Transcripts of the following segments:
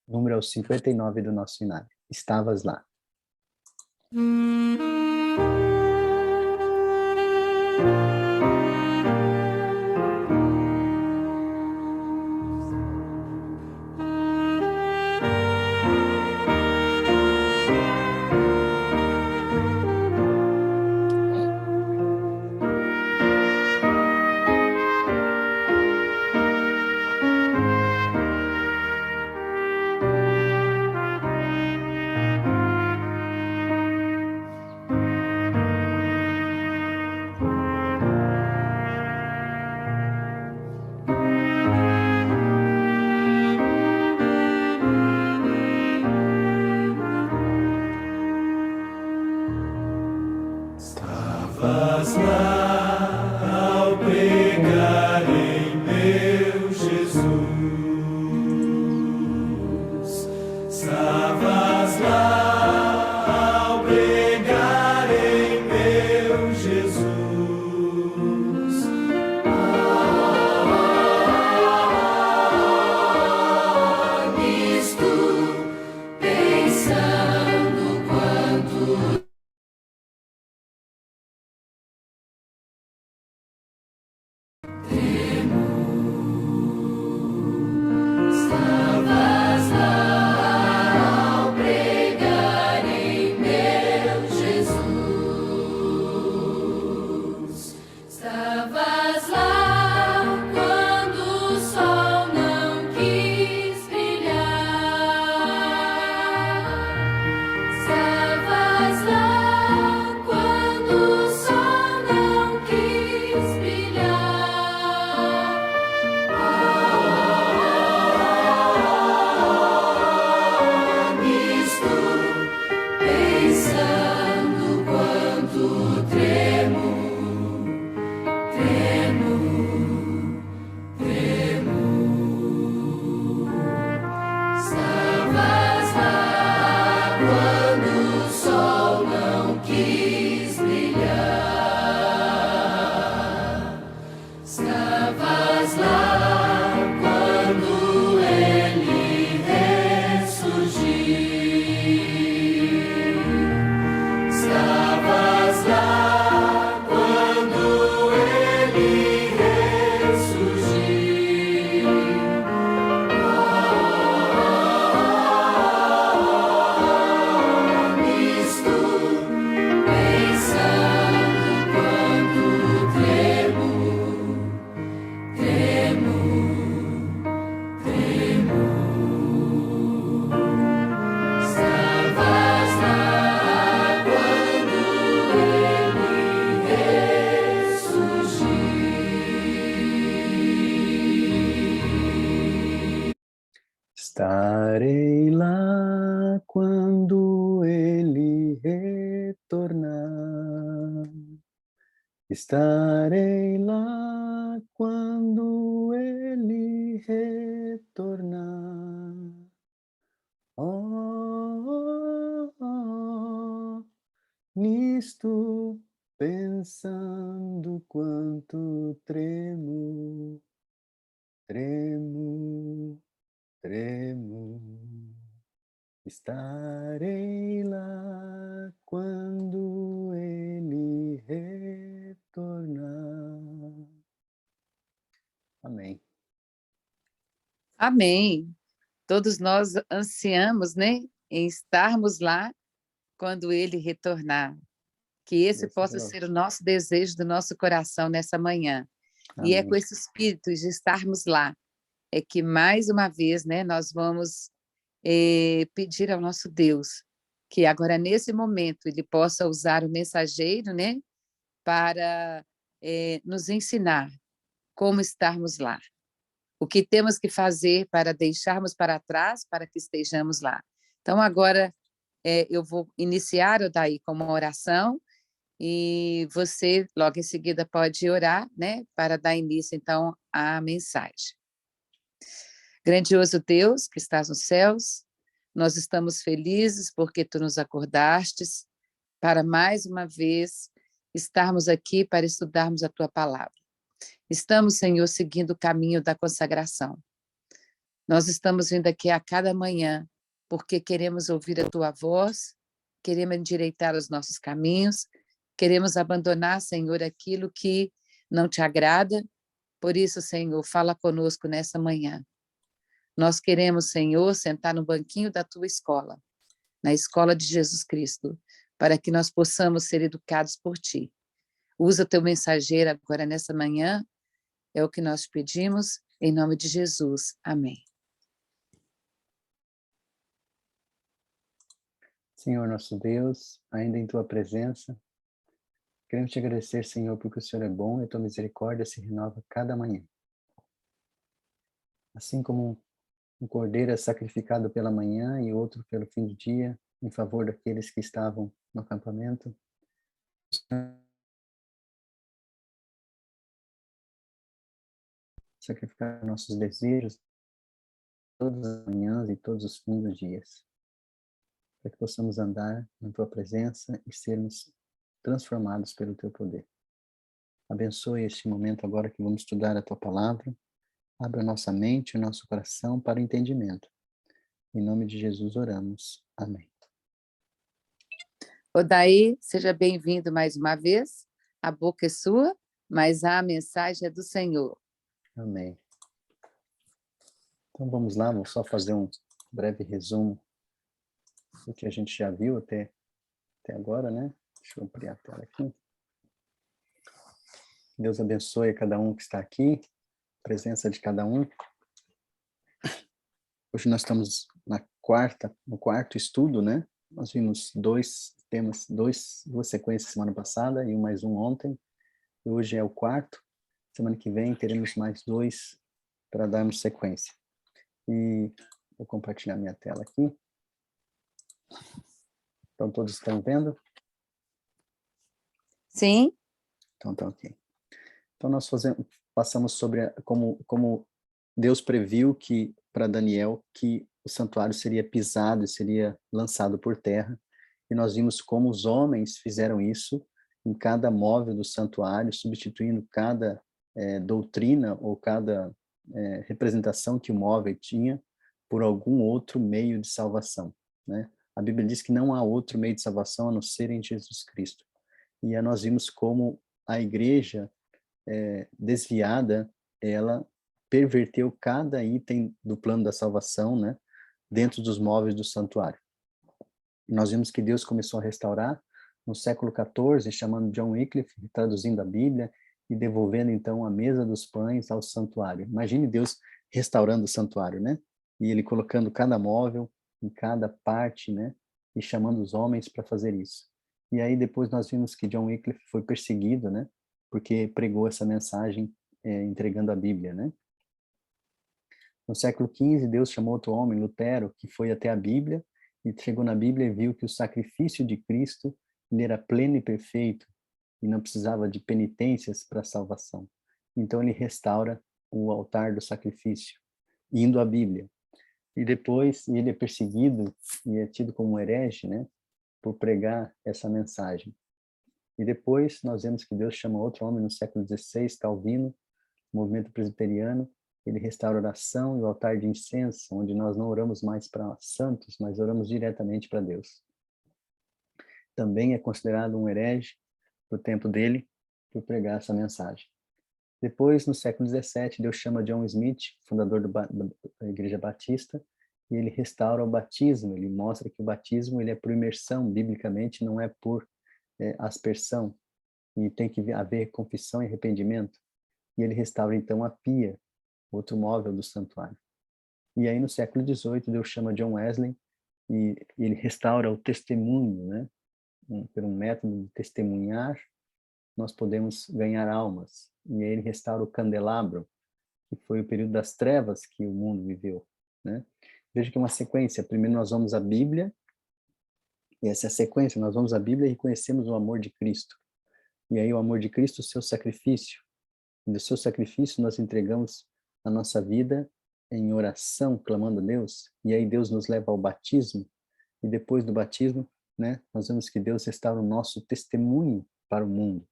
Número 59 do nosso cenário. Estavas lá. Estavas lá ao pegar em meu Jesus. Estavas lá ao pegar em meu Jesus. Nisto pensando quanto estavas lá ao pregar em meu Jesus. Estavas lá quando o sol não quis brilhar. Estavas lá quando o sol não quis brilhar. Nisto pensando quanto tremo, tremo, tremo. Estavas lá quando o sol não quis brilhar. Estavas lá quando ele ressurgiu. Estavas lá quando ele ressurgiu. Nisto pensando quanto tremo, tremo, tremo. Estavas lá quando ele ressurgiu. Estarei lá quando ele retornar. Estarei lá quando ele retornar. Oh, oh, oh, nisto pensando quanto tremo, tremo, tremo. Estarei lá quando ele retornar. Amém. Amém. Todos nós ansiamos, né, em estarmos lá quando ele retornar. Que esse Graças possa a Deus. ser o nosso desejo do nosso coração nessa manhã. E é Amém. com esse espírito de estarmos lá, é que mais uma vez, né, nós vamos pedir ao nosso Deus que agora, nesse momento, ele possa usar o mensageiro, né, para nos ensinar como estarmos lá. O que temos que fazer para deixarmos para trás, para que estejamos lá. Então, agora, eu vou iniciar, Odaí, com uma oração, e você, logo em seguida, pode orar, né, para dar início, então, à mensagem. Grandioso Deus, que estás nos céus, nós estamos felizes porque tu nos acordastes para, mais uma vez, estarmos aqui para estudarmos a tua palavra. Estamos, Senhor, seguindo o caminho da consagração. Nós estamos vindo aqui a cada manhã, porque queremos ouvir a Tua voz, queremos endireitar os nossos caminhos, queremos abandonar, Senhor, aquilo que não te agrada. Por isso, Senhor, fala conosco nessa manhã. Nós queremos, Senhor, sentar no banquinho da Tua escola, na escola de Jesus Cristo, para que nós possamos ser educados por Ti. Usa Teu mensageiro agora nessa manhã, é o que nós pedimos, em nome de Jesus. Amém. Senhor nosso Deus, ainda em Tua presença, queremos Te agradecer, Senhor, porque o Senhor é bom e a Tua misericórdia se renova cada manhã. Assim como um cordeiro é sacrificado pela manhã e outro pelo fim do dia, em favor daqueles que estavam no acampamento, sacrificar nossos desejos todas as manhãs e todos os fins dos dias, para que possamos andar na Tua presença e sermos transformados pelo Teu poder. Abençoe este momento agora que vamos estudar a Tua Palavra. Abra a nossa mente e o nosso coração para o entendimento. Em nome de Jesus oramos. Amém. Odaí, seja bem-vindo mais uma vez. A boca é sua, mas a mensagem é do Senhor. Amém. Então vamos lá, vou só fazer um breve resumo do que a gente já viu até agora, né? Deixa eu ampliar a tela aqui. Deus abençoe a cada um que está aqui, a presença de cada um. Hoje nós estamos no quarto estudo, né? Nós vimos dois temas, duas sequências semana passada e mais um ontem. E hoje é o quarto. Semana que vem teremos mais dois para darmos sequência. E vou compartilhar minha tela aqui. Então todos estão vendo? Sim. Então tá ok. Então nós passamos sobre como Deus previu que para Daniel que o santuário seria pisado e seria lançado por terra. E nós vimos como os homens fizeram isso em cada móvel do santuário, substituindo cada doutrina ou cada representação que o móvel tinha por algum outro meio de salvação, né? A Bíblia diz que não há outro meio de salvação a não ser em Jesus Cristo. E aí nós vimos como a igreja desviada, ela perverteu cada item do plano da salvação, né, dentro dos móveis do santuário. E nós vimos que Deus começou a restaurar no século XIV, chamando John Wycliffe, traduzindo a Bíblia e devolvendo então a mesa dos pães ao santuário. Imagine Deus restaurando o santuário, né? E ele colocando cada móvel em cada parte, né? E chamando os homens para fazer isso. E aí depois nós vimos que John Wycliffe foi perseguido, né? Porque pregou essa mensagem entregando a Bíblia, né? No século XV, Deus chamou outro homem, Lutero, que foi até a Bíblia e chegou na Bíblia e viu que o sacrifício de Cristo ele era pleno e perfeito e não precisava de penitências para a salvação. Então ele restaura o altar do sacrifício, indo à Bíblia. E depois ele é perseguido e é tido como um herege, né, por pregar essa mensagem. E depois nós vemos que Deus chama outro homem no século XVI, Calvino, movimento presbiteriano. Ele restaura a oração e o altar de incenso, onde nós não oramos mais para santos, mas oramos diretamente para Deus. Também é considerado um herege no tempo dele por pregar essa mensagem. Depois, no século XVII, Deus chama John Smith, fundador da Igreja Batista, e ele restaura o batismo. Ele mostra que o batismo ele é por imersão, biblicamente, não é por aspersão, e tem que haver confissão e arrependimento. E ele restaura, então, a pia, outro móvel do santuário. E aí, no século XVIII, Deus chama John Wesley e ele restaura o testemunho, né? Por um método de testemunhar, nós podemos ganhar almas. E aí ele restaura o candelabro, que foi o período das trevas que o mundo viveu, né? Veja que é uma sequência. Primeiro nós vamos à Bíblia, e essa é a sequência. Nós vamos à Bíblia e reconhecemos o amor de Cristo. E aí o amor de Cristo, o seu sacrifício. E do seu sacrifício nós entregamos a nossa vida em oração, clamando a Deus. E aí Deus nos leva ao batismo. E depois do batismo, né, nós vemos que Deus restaura o nosso testemunho para o mundo.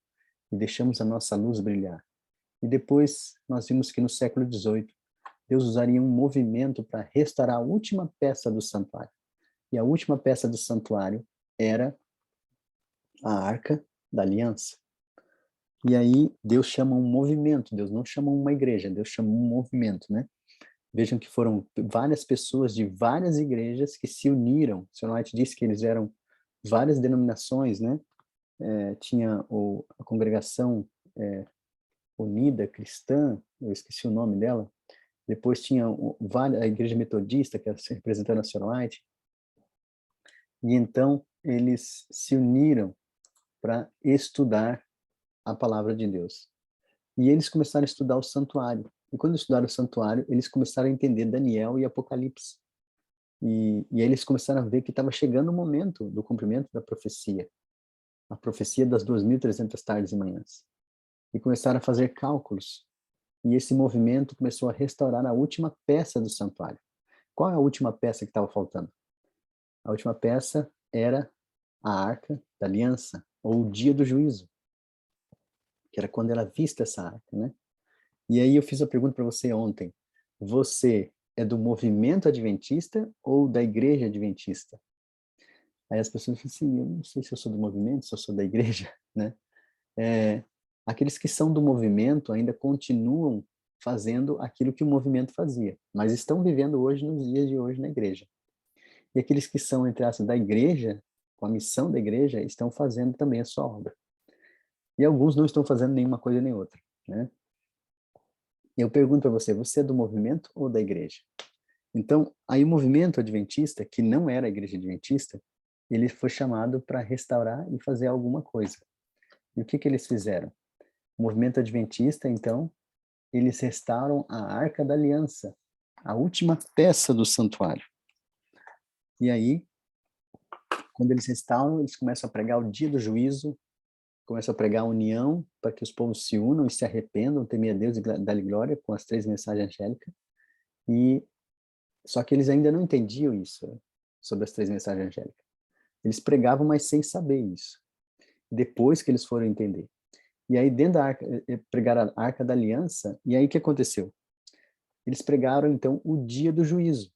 E deixamos a nossa luz brilhar. E depois nós vimos que no século XVIII, Deus usaria um movimento para restaurar a última peça do santuário. E a última peça do santuário era a Arca da Aliança. E aí Deus chama um movimento, Deus não chama uma igreja, Deus chama um movimento, né? Vejam que foram várias pessoas de várias igrejas que se uniram. O Sr. White disse que eles eram várias denominações, né? Tinha a congregação unida cristã, eu esqueci o nome dela. Depois tinha a igreja metodista, que era representando a Sr. White. E então eles se uniram para estudar a palavra de Deus. E eles começaram a estudar o santuário. E quando estudaram o santuário, eles começaram a entender Daniel e Apocalipse. E aí eles começaram a ver que estava chegando o momento do cumprimento da profecia. A profecia das 2.300 tardes e manhãs. E começaram a fazer cálculos. E esse movimento começou a restaurar a última peça do santuário. Qual é a última peça que estava faltando? A última peça era a Arca da Aliança, ou o Dia do Juízo, que era quando era vista essa arca, né? E aí eu fiz a pergunta para você ontem. Você é do movimento adventista ou da igreja adventista? Aí as pessoas falam assim, eu não sei se eu sou do movimento, se eu sou da igreja, né? Aqueles que são do movimento ainda continuam fazendo aquilo que o movimento fazia, mas estão vivendo hoje, nos dias de hoje, na igreja. E aqueles que são, entre aspas, da igreja, com a missão da igreja, estão fazendo também a sua obra. E alguns não estão fazendo nenhuma coisa nem outra, né? Eu pergunto para você, você é do movimento ou da igreja? Então, aí o movimento adventista, que não era a igreja adventista, ele foi chamado para restaurar e fazer alguma coisa. E o que eles fizeram? O movimento adventista, então, eles restauram a Arca da Aliança, a última peça do santuário. E aí, quando eles restauram, eles começam a pregar o dia do juízo, começam a pregar a união para que os povos se unam e se arrependam, temem a Deus e dar-lhe glória com as 3 mensagens angélicas. E só que eles ainda não entendiam isso, sobre as 3 mensagens angélicas. Eles pregavam, mas sem saber isso. Depois que eles foram entender. E aí dentro da arca, pregaram a Arca da Aliança, e aí o que aconteceu? Eles pregaram então o dia do juízo.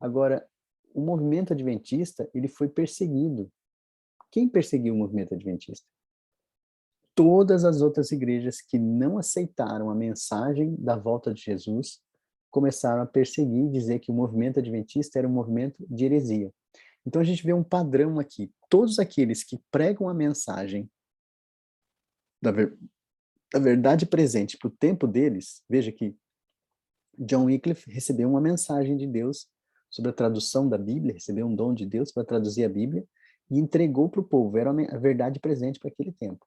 Agora, o movimento adventista, ele foi perseguido. Quem perseguiu o movimento adventista? Todas as outras igrejas que não aceitaram a mensagem da volta de Jesus começaram a perseguir e dizer que o movimento adventista era um movimento de heresia. Então a gente vê um padrão aqui. Todos aqueles que pregam a mensagem da verdade presente para o tempo deles, veja que John Wycliffe recebeu uma mensagem de Deus sobre a tradução da Bíblia, recebeu um dom de Deus para traduzir a Bíblia e entregou para o povo, era a verdade presente para aquele tempo.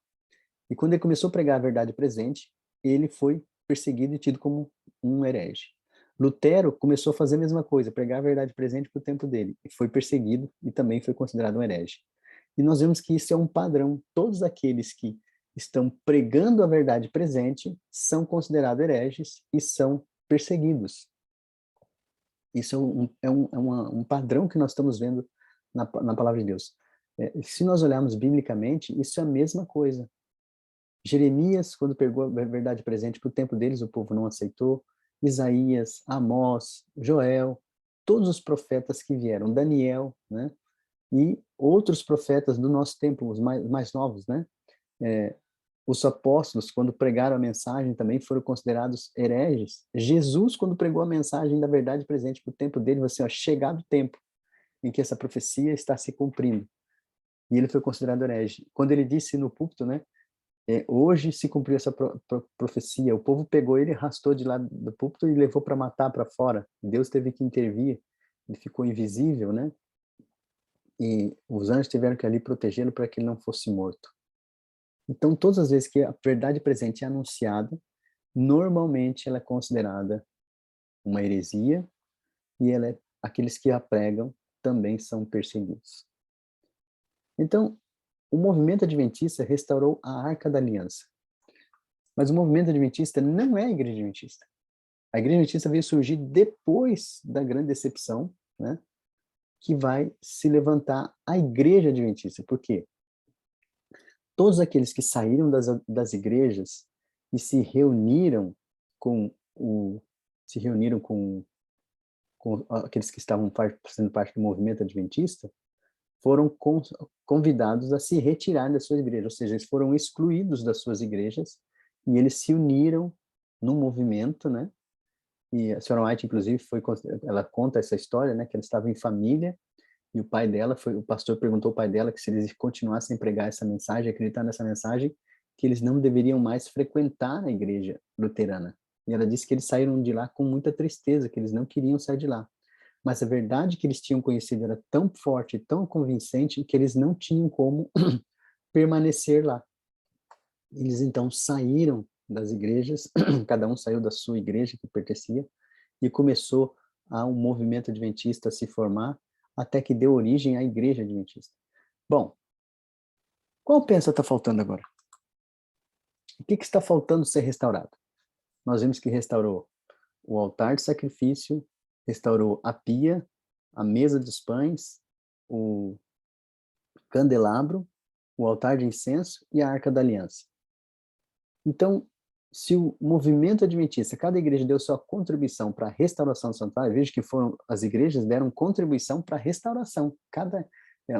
E quando ele começou a pregar a verdade presente, ele foi perseguido e tido como um herege. Lutero começou a fazer a mesma coisa, pregar a verdade presente para o tempo dele, e foi perseguido e também foi considerado um herege. E nós vemos que isso é um padrão. Todos aqueles que estão pregando a verdade presente são considerados hereges e são perseguidos. Isso um padrão que nós estamos vendo na palavra de Deus. Se nós olharmos biblicamente, isso é a mesma coisa. Jeremias, quando pegou a verdade presente para o tempo deles, o povo não aceitou. Isaías, Amós, Joel, todos os profetas que vieram, Daniel, né? E outros profetas do nosso tempo, os mais novos, né? Os apóstolos, quando pregaram a mensagem, também foram considerados hereges. Jesus, quando pregou a mensagem da verdade presente para o tempo dele, você, chegado o tempo em que essa profecia está se cumprindo. E ele foi considerado herege. Quando ele disse no púlpito, né? Hoje se cumpriu essa profecia. O povo pegou ele, arrastou de lá do púlpito e levou para matar para fora. Deus teve que intervir. Ele ficou invisível, né? E os anjos tiveram que ali protegê-lo para que ele não fosse morto. Então, todas as vezes que a verdade presente é anunciada, normalmente ela é considerada uma heresia e aqueles que a pregam também são perseguidos. Então, o movimento adventista restaurou a Arca da Aliança. Mas o movimento adventista não é a igreja adventista. A igreja adventista veio surgir depois da grande decepção, né? Que vai se levantar a igreja adventista. Por quê? Todos aqueles que saíram das igrejas e se reuniram com se reuniram com aqueles que estavam fazendo parte do movimento adventista, foram convidados a se retirar das suas igrejas, ou seja, eles foram excluídos das suas igrejas e eles se uniram no movimento, né? E a senhora White, inclusive, ela conta essa história, né? Que ela estava em família e o pai dela o pastor perguntou ao pai dela que se eles continuassem a pregar essa mensagem, acreditar nessa mensagem, que eles não deveriam mais frequentar a igreja luterana. E ela disse que eles saíram de lá com muita tristeza, que eles não queriam sair de lá. Mas a verdade que eles tinham conhecido era tão forte, tão convincente, que eles não tinham como permanecer lá. Eles então saíram das igrejas, cada um saiu da sua igreja que pertencia, e começou um movimento adventista a se formar, até que deu origem à igreja adventista. Bom, qual peça está faltando agora? O que está faltando ser restaurado? Nós vimos que restaurou o altar de sacrifício, restaurou a pia, a mesa dos pães, o candelabro, o altar de incenso e a arca da aliança. Então, se o movimento adventista, cada igreja deu sua contribuição para a restauração do santuário, veja que as igrejas deram contribuição para a restauração.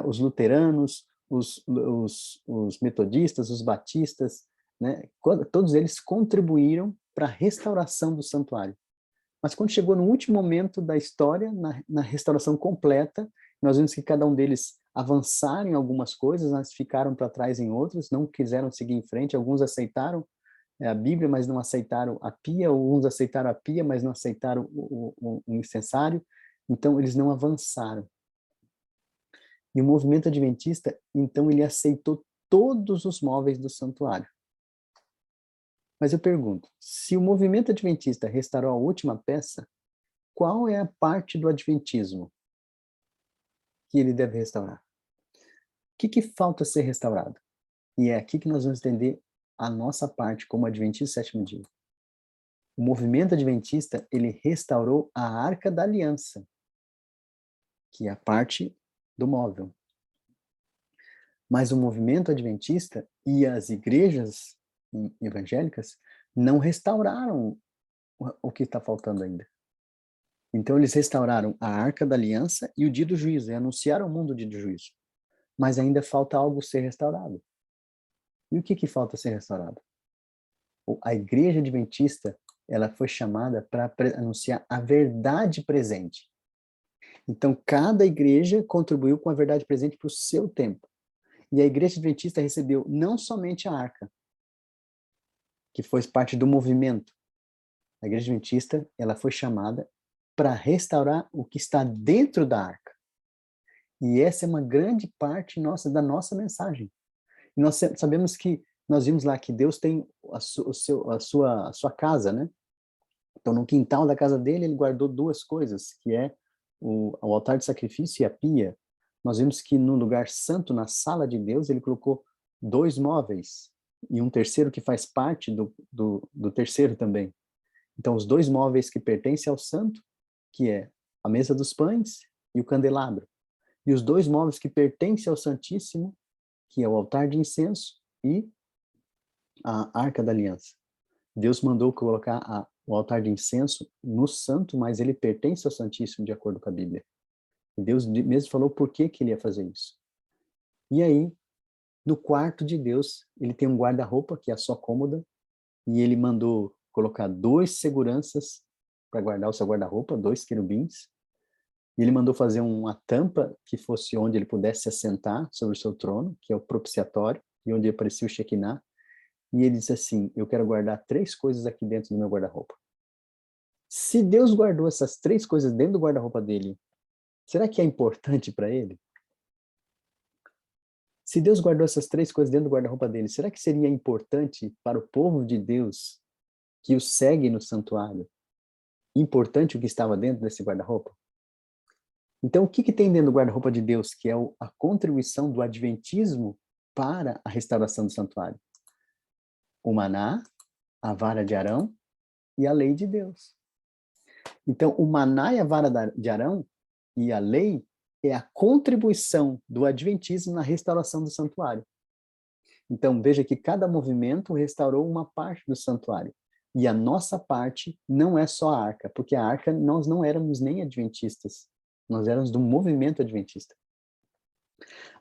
Os luteranos, os metodistas, os batistas, né, todos eles contribuíram para a restauração do santuário. Mas quando chegou no último momento da história, na restauração completa, nós vimos que cada um deles avançaram em algumas coisas, mas ficaram para trás em outras, não quiseram seguir em frente. Alguns aceitaram a Bíblia, mas não aceitaram a pia, alguns aceitaram a pia, mas não aceitaram o incensário. Então, eles não avançaram. E o movimento adventista, então, ele aceitou todos os móveis do santuário. Mas eu pergunto, se o movimento adventista restaurou a última peça, qual é a parte do adventismo que ele deve restaurar? O que falta ser restaurado? E é aqui que nós vamos entender a nossa parte como adventista sétimo dia. O movimento adventista, ele restaurou a Arca da Aliança, que é a parte do móvel. Mas o movimento adventista e as igrejas evangélicas não restauraram o que está faltando ainda. Então eles restauraram a Arca da Aliança e o dia do juízo, e anunciaram o mundo do dia do juízo. Mas ainda falta algo ser restaurado. E o que falta ser restaurado? A igreja adventista, ela foi chamada para anunciar a verdade presente. Então cada igreja contribuiu com a verdade presente para o seu tempo. E a igreja adventista recebeu não somente a arca, que foi parte do movimento. A igreja adventista, ela foi chamada para restaurar o que está dentro da arca. E essa é uma grande parte da nossa mensagem. E nós sabemos que, nós vimos lá que Deus tem a sua casa, né? Então, no quintal da casa dele, ele guardou duas coisas, que é o altar de sacrifício e a pia. Nós vimos que no lugar santo, na sala de Deus, ele colocou 2 móveis, e um terceiro que faz parte do terceiro também. Então, os 2 móveis que pertencem ao santo, que é a mesa dos pães e o candelabro. E os 2 móveis que pertencem ao Santíssimo, que é o altar de incenso e a Arca da Aliança. Deus mandou colocar o altar de incenso no santo, mas ele pertence ao Santíssimo, de acordo com a Bíblia. E Deus mesmo falou por que ele ia fazer isso. E aí, no quarto de Deus, ele tem um guarda-roupa, que é a sua cômoda, e ele mandou colocar 2 seguranças para guardar o seu guarda-roupa, 2 querubins. E ele mandou fazer uma tampa que fosse onde ele pudesse se assentar sobre o seu trono, que é o propiciatório, e onde aparecia o Shekinah. E ele disse assim, eu quero guardar 3 coisas aqui dentro do meu guarda-roupa. Se Deus guardou essas 3 coisas dentro do guarda-roupa dele, será que é importante para ele? Se Deus guardou essas 3 coisas dentro do guarda-roupa dele, será que seria importante para o povo de Deus que o segue no santuário, importante o que estava dentro desse guarda-roupa? Então, o que tem dentro do guarda-roupa de Deus, que é a contribuição do adventismo para a restauração do santuário? O maná, a vara de Arão e a lei de Deus. Então, o maná e a vara de Arão e a lei é a contribuição do adventismo na restauração do santuário. Então, veja que cada movimento restaurou uma parte do santuário. E a nossa parte não é só a arca, porque a arca nós não éramos nem adventistas, nós éramos do movimento adventista.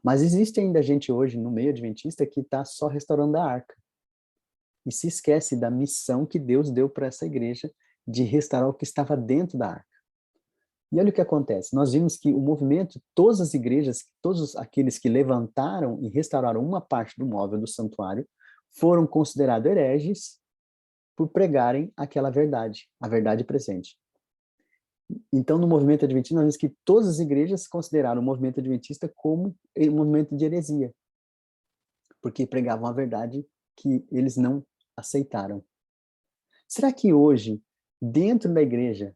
Mas existe ainda gente hoje no meio adventista que está só restaurando a arca. E se esquece da missão que Deus deu para essa igreja de restaurar o que estava dentro da arca. E olha o que acontece, nós vimos que o movimento, todas as igrejas, todos aqueles que levantaram e restauraram uma parte do móvel do santuário, foram considerados hereges por pregarem aquela verdade, a verdade presente. Então, no movimento adventista, nós vimos que todas as igrejas consideraram o movimento adventista como um movimento de heresia, porque pregavam a verdade que eles não aceitaram. Será que hoje, dentro da igreja,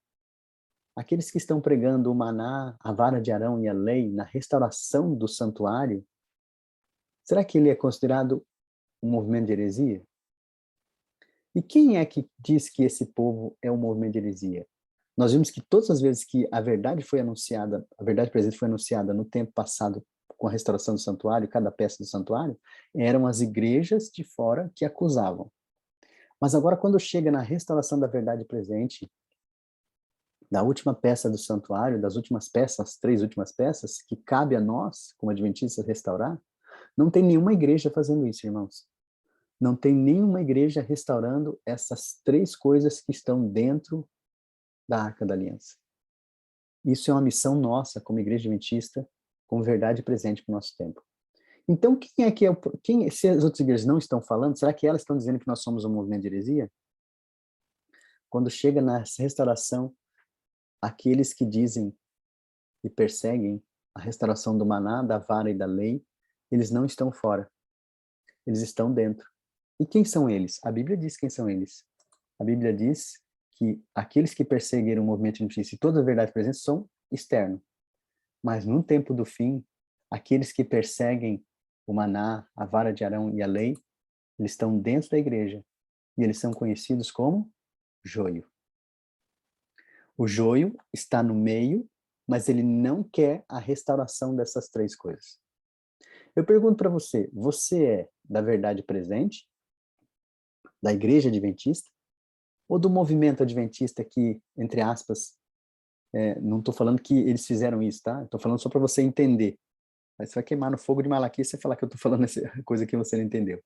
aqueles que estão pregando o maná, a vara de Arão e a lei na restauração do santuário, será que ele é considerado um movimento de heresia? E quem é que diz que esse povo é um movimento de heresia? Nós vimos que todas as vezes que a verdade foi anunciada, a verdade presente foi anunciada no tempo passado com a restauração do santuário, cada peça do santuário, eram as igrejas de fora que acusavam. Mas agora, quando chega na restauração da verdade presente, da última peça do santuário, das últimas peças, as 3 últimas peças, que cabe a nós, como adventistas, restaurar, não tem nenhuma igreja fazendo isso, irmãos. Não tem nenhuma igreja restaurando essas 3 coisas que estão dentro da Arca da Aliança. Isso é uma missão nossa, como igreja adventista, como verdade presente para o nosso tempo. Então, se as outras igrejas não estão falando, será que elas estão dizendo que nós somos um movimento de heresia? Quando chega na restauração, aqueles que dizem e perseguem a restauração do maná, da vara e da lei, eles não estão fora. Eles estão dentro. E quem são eles? A Bíblia diz quem são eles. A Bíblia diz que aqueles que perseguiram o movimento de justiça e toda a verdade presente são externos. Mas no tempo do fim, aqueles que perseguem o maná, a vara de Arão e a lei, eles estão dentro da igreja e eles são conhecidos como joio. O joio está no meio, mas ele não quer a restauração dessas 3 coisas. Eu pergunto para você, você é da verdade presente, da igreja adventista, ou do movimento adventista que, entre aspas, não estou falando que eles fizeram isso, tá? Estou falando só para você entender. Mas você vai queimar no fogo de Malaquias se você falar que eu estou falando essa coisa que você não entendeu.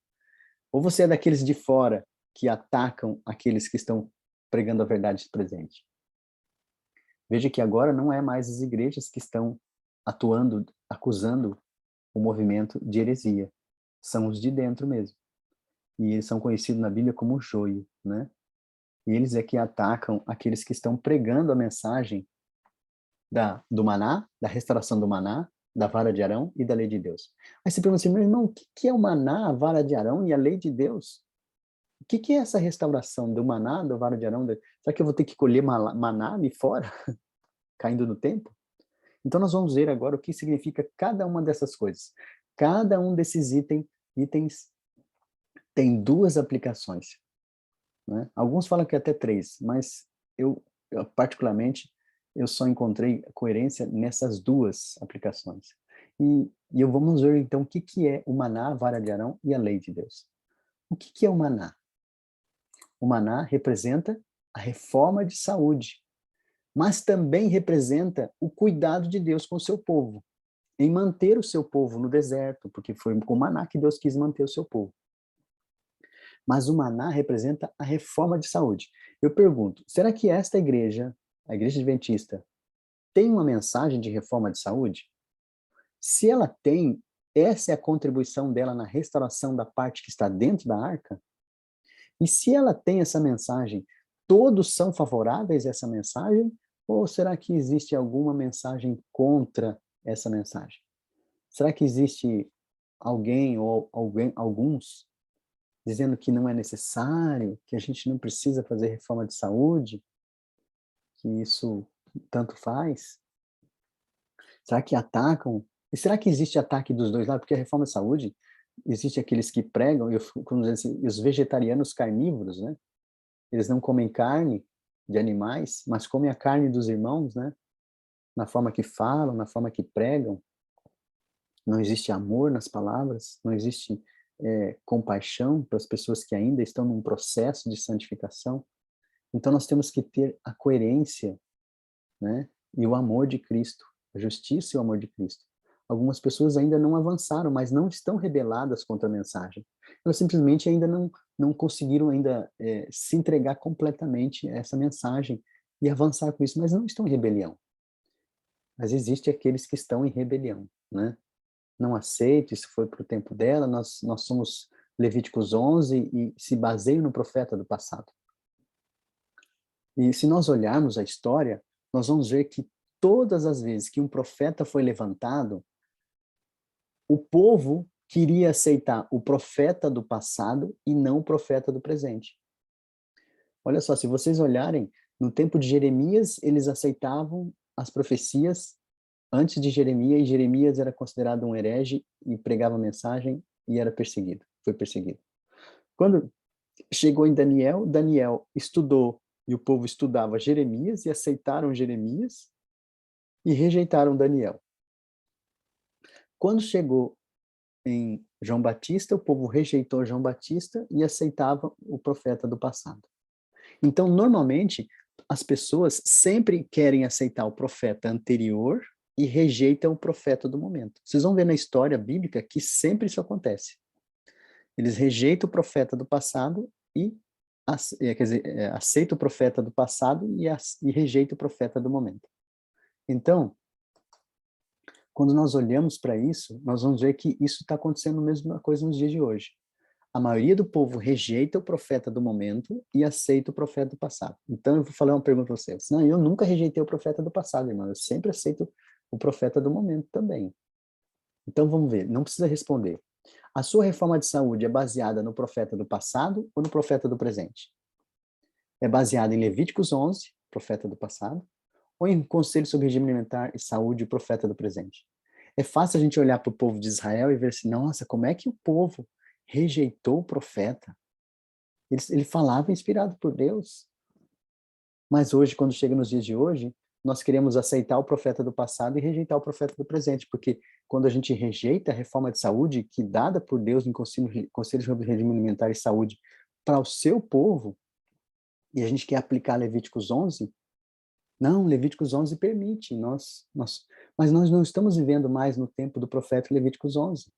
Ou você é daqueles de fora que atacam aqueles que estão pregando a verdade presente. Veja que agora não é mais as igrejas que estão atuando, acusando o movimento de heresia. São os de dentro mesmo. E eles são conhecidos na Bíblia como joio, né? E eles é que atacam aqueles que estão pregando a mensagem do maná, da restauração do maná, da vara de Arão e da lei de Deus. Aí você pergunta assim, meu irmão, o que é o maná, a vara de Arão e a lei de Deus? O que é essa restauração do maná, da vara de Arão? Será que eu vou ter que colher maná ali fora, caindo no tempo? Então nós vamos ver agora o que significa cada uma dessas coisas. Cada um desses itens tem 2 aplicações, né? Alguns falam que até 3, mas eu particularmente, eu só encontrei coerência nessas 2 aplicações. E vamos ver então o que é o maná, a vara de Arão e a lei de Deus. O que é o maná? O maná representa a reforma de saúde, mas também representa o cuidado de Deus com o seu povo, em manter o seu povo no deserto, porque foi com o maná que Deus quis manter o seu povo. Mas o maná representa a reforma de saúde. Eu pergunto, será que esta igreja, a igreja adventista, tem uma mensagem de reforma de saúde? Se ela tem, essa é a contribuição dela na restauração da parte que está dentro da arca? E se ela tem essa mensagem, todos são favoráveis a essa mensagem? Ou será que existe alguma mensagem contra essa mensagem? Será que existe alguém ou alguns dizendo que não é necessário, que a gente não precisa fazer reforma de saúde, que isso tanto faz? Será que atacam? E será que existe ataque dos 2 lados? Porque a reforma de saúde, existe aqueles que pregam, como dizer assim, os vegetarianos carnívoros, né? Eles não comem carne de animais, mas comem a carne dos irmãos, né? Na forma que falam, na forma que pregam. Não existe amor nas palavras, não existe compaixão para as pessoas que ainda estão num processo de santificação. Então nós temos que ter a coerência, né, e o amor de Cristo, a justiça e o amor de Cristo. Algumas pessoas ainda não avançaram, mas não estão rebeladas contra a mensagem. Elas simplesmente ainda não conseguiram ainda se entregar completamente a essa mensagem e avançar com isso, mas não estão em rebelião. Mas existe aqueles que estão em rebelião, né? Não aceito, isso foi para o tempo dela, nós somos Levíticos 11 e se baseiam no profeta do passado. E se nós olharmos a história, nós vamos ver que todas as vezes que um profeta foi levantado, o povo queria aceitar o profeta do passado e não o profeta do presente. Olha só, se vocês olharem, no tempo de Jeremias, eles aceitavam as profecias antes de Jeremias, e Jeremias era considerado um herege e pregava a mensagem e era perseguido, foi perseguido. Quando chegou em Daniel, Daniel estudou e o povo estudava Jeremias e aceitaram Jeremias e rejeitaram Daniel. Quando chegou em João Batista, o povo rejeitou João Batista e aceitava o profeta do passado. Então, normalmente, as pessoas sempre querem aceitar o profeta anterior e rejeitam o profeta do momento. Vocês vão ver na história bíblica que sempre isso acontece. Eles rejeitam o profeta do passado e aceitam o profeta do passado e rejeitam o profeta do momento. Então, quando nós olhamos para isso, nós vamos ver que isso está acontecendo a mesma coisa nos dias de hoje. A maioria do povo rejeita o profeta do momento e aceita o profeta do passado. Então, eu vou falar uma pergunta para vocês. Não, eu nunca rejeitei o profeta do passado, irmão. Eu sempre aceito o profeta do momento também. Então, vamos ver. Não precisa responder. A sua reforma de saúde é baseada no profeta do passado ou no profeta do presente? É baseada em Levíticos 11, profeta do passado, ou em Conselho sobre Regime Alimentar e Saúde, profeta do presente? É fácil a gente olhar para o povo de Israel e ver assim, nossa, como é que o povo rejeitou o profeta? Ele falava inspirado por Deus. Mas hoje, quando chega nos dias de hoje, nós queremos aceitar o profeta do passado e rejeitar o profeta do presente, porque quando a gente rejeita a reforma de saúde, que dada por Deus no Conselho sobre Regime Alimentar e Saúde para o seu povo, e a gente quer aplicar Levíticos 11, não, Levíticos 11 permite, mas nós não estamos vivendo mais no tempo do profeta Levíticos 11.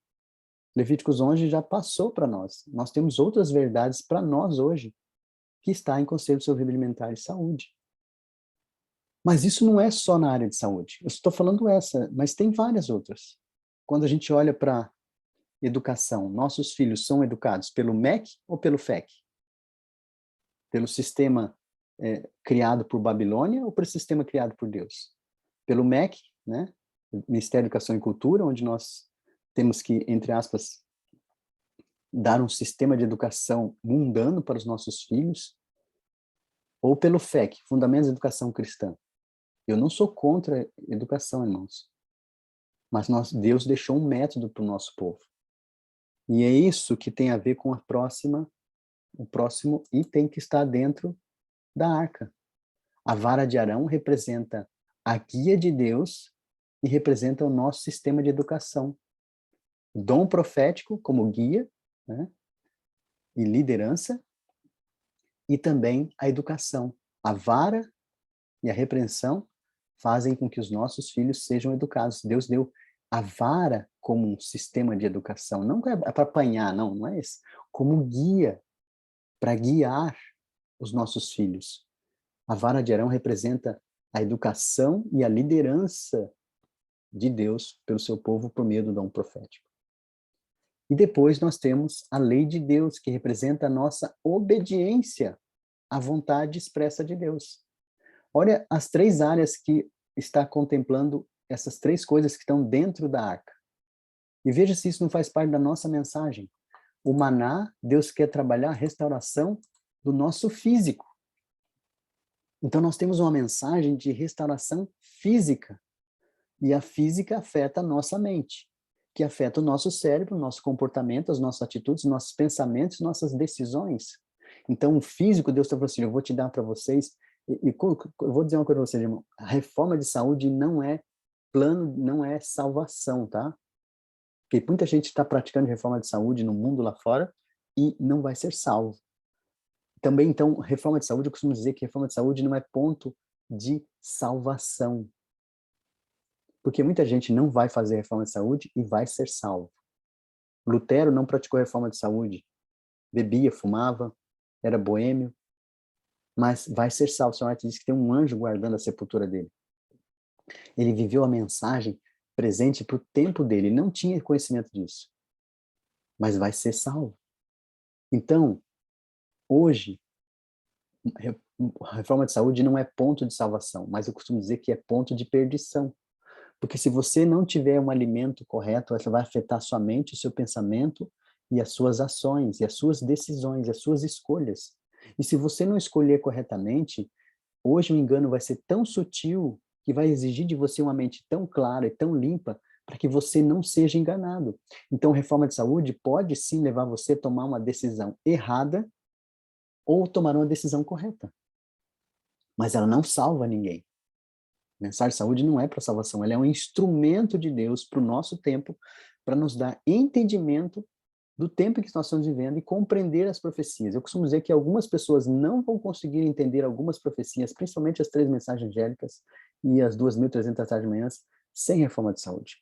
Levíticos 11 já passou para nós. Nós temos outras verdades para nós hoje, que está em Conselho sobre Alimentar e Saúde. Mas isso não é só na área de saúde. Eu estou falando essa, mas tem várias outras. Quando a gente olha para educação, nossos filhos são educados pelo MEC ou pelo FEC? Pelo sistema criado por Babilônia ou pelo sistema criado por Deus? Pelo MEC, né? Ministério da Educação e Cultura, onde nós temos que, entre aspas, dar um sistema de educação mundano para os nossos filhos, ou pelo FEC, Fundamentos da Educação Cristã. Eu não sou contra a educação, irmãos, mas Deus deixou um método para o nosso povo. E é isso que tem a ver com o próximo item que está dentro da arca. A vara de Arão representa a guia de Deus e representa o nosso sistema de educação. O dom profético como guia, né, e liderança, e também a educação. A vara e a repreensão fazem com que os nossos filhos sejam educados. Deus deu a vara como um sistema de educação. Não é para apanhar, não é isso. Como guia, para guiar os nossos filhos. A vara de Arão representa a educação e a liderança de Deus pelo seu povo por meio do dom profético. E depois nós temos a lei de Deus, que representa a nossa obediência à vontade expressa de Deus. Olha as três áreas que está contemplando essas três coisas que estão dentro da arca. E veja se isso não faz parte da nossa mensagem. O maná, Deus quer trabalhar a restauração do nosso físico. Então nós temos uma mensagem de restauração física. E a física afeta a nossa mente, que afeta o nosso cérebro, o nosso comportamento, as nossas atitudes, nossos pensamentos, nossas decisões. Então o físico, Deus está falando assim, eu vou te dar para vocês, e eu vou dizer uma coisa para vocês, irmão, a reforma de saúde não é plano, não é salvação, tá? Porque muita gente está praticando reforma de saúde no mundo lá fora e não vai ser salvo. Também, então, reforma de saúde, eu costumo dizer que reforma de saúde não é ponto de salvação. Porque muita gente não vai fazer reforma de saúde e vai ser salvo. Lutero não praticou reforma de saúde. Bebia, fumava, era boêmio, mas vai ser salvo. O Senhor diz que tem um anjo guardando a sepultura dele. Ele viveu a mensagem presente para o tempo dele, ele não tinha conhecimento disso, mas vai ser salvo. Então, hoje, a reforma de saúde não é ponto de salvação, mas eu costumo dizer que é ponto de perdição. Porque se você não tiver um alimento correto, essa vai afetar a sua mente, o seu pensamento e as suas ações, e as suas decisões, e as suas escolhas. E se você não escolher corretamente, hoje o engano vai ser tão sutil que vai exigir de você uma mente tão clara e tão limpa para que você não seja enganado. Então, reforma de saúde pode sim levar você a tomar uma decisão errada ou tomar uma decisão correta. Mas ela não salva ninguém. Mensagem de saúde não é para salvação, ela é um instrumento de Deus para o nosso tempo, para nos dar entendimento do tempo que nós estamos vivendo e compreender as profecias. Eu costumo dizer que algumas pessoas não vão conseguir entender algumas profecias, principalmente as 3 mensagens angélicas e as 2.300 tarde de manhã, sem reforma de saúde.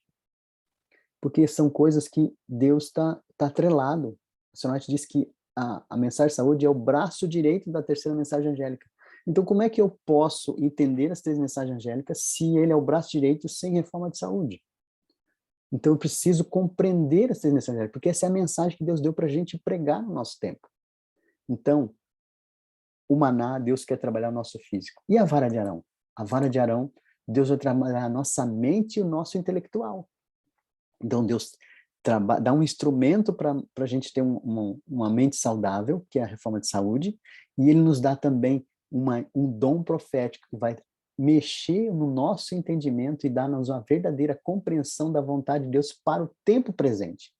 Porque são coisas que Deus está atrelado. O Senhor diz que a mensagem de saúde é o braço direito da 3ª mensagem angélica. Então, como é que eu posso entender as 3 mensagens angélicas se ele é o braço direito sem reforma de saúde? Então, eu preciso compreender as 3 mensagens angélicas, porque essa é a mensagem que Deus deu para a gente pregar no nosso tempo. Então, o maná, Deus quer trabalhar o nosso físico. E a vara de Arão? A vara de Arão, Deus vai trabalhar a nossa mente e o nosso intelectual. Então, Deus dá um instrumento para a gente ter uma mente saudável, que é a reforma de saúde, e ele nos dá também um dom profético que vai mexer no nosso entendimento e dar-nos uma verdadeira compreensão da vontade de Deus para o tempo presente,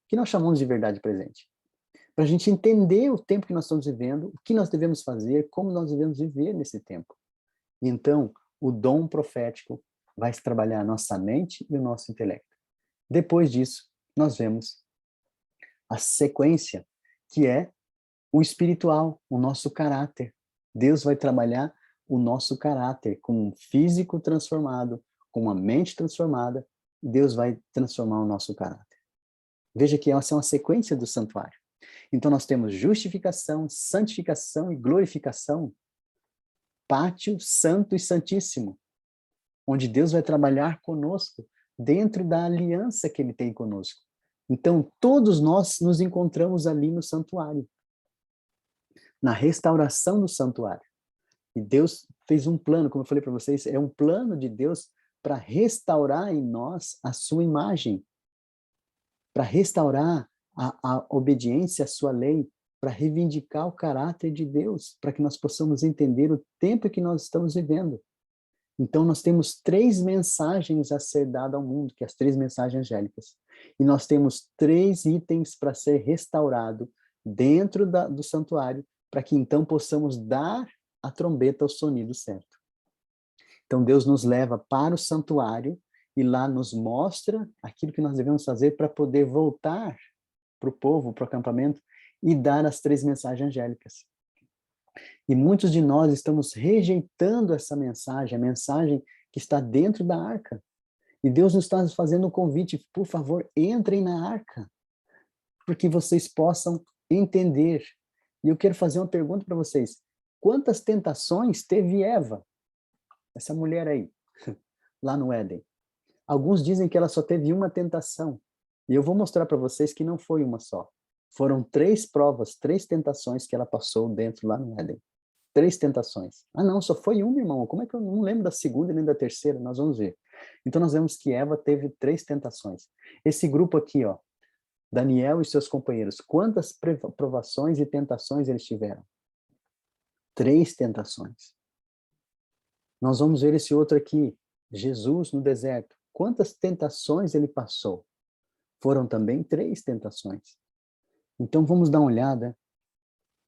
que nós chamamos de verdade presente. Para a gente entender o tempo que nós estamos vivendo, o que nós devemos fazer, como nós devemos viver nesse tempo. E então, o dom profético vai trabalhar a nossa mente e o nosso intelecto. Depois disso, nós vemos a sequência, que é o espiritual, o nosso caráter. Deus vai trabalhar o nosso caráter com um físico transformado, com uma mente transformada. Deus vai transformar o nosso caráter. Veja que essa é uma sequência do santuário. Então nós temos justificação, santificação e glorificação. Pátio santo e santíssimo, onde Deus vai trabalhar conosco dentro da aliança que ele tem conosco. Então, todos nós nos encontramos ali no santuário, na restauração do santuário. E Deus fez um plano, como eu falei para vocês, é um plano de Deus para restaurar em nós a sua imagem, para restaurar a obediência à sua lei, para reivindicar o caráter de Deus, para que nós possamos entender o tempo que nós estamos vivendo. Então, nós temos 3 mensagens a ser dadas ao mundo, que é as 3 mensagens angélicas. E nós temos 3 itens para ser restaurado dentro do santuário, para que então possamos dar a trombeta ao sonido certo. Então, Deus nos leva para o santuário e lá nos mostra aquilo que nós devemos fazer para poder voltar para o povo, para o acampamento, e dar as 3 mensagens angélicas. E muitos de nós estamos rejeitando essa mensagem, a mensagem que está dentro da arca. E Deus nos está fazendo um convite, por favor, entrem na arca, porque vocês possam entender. E eu quero fazer uma pergunta para vocês. Quantas tentações teve Eva, essa mulher aí, lá no Éden? Alguns dizem que ela só teve uma tentação. E eu vou mostrar para vocês que não foi uma só. Foram 3 provas, 3 tentações que ela passou dentro lá no Éden. 3 tentações. Ah, não, só foi uma, irmão. Como é que eu não lembro da segunda nem da terceira? Nós vamos ver. Então, nós vemos que Eva teve 3 tentações. Esse grupo aqui, ó, Daniel e seus companheiros, quantas provações e tentações eles tiveram? 3 tentações. Nós vamos ver esse outro aqui, Jesus no deserto. Quantas tentações ele passou? Foram também 3 tentações. Então, vamos dar uma olhada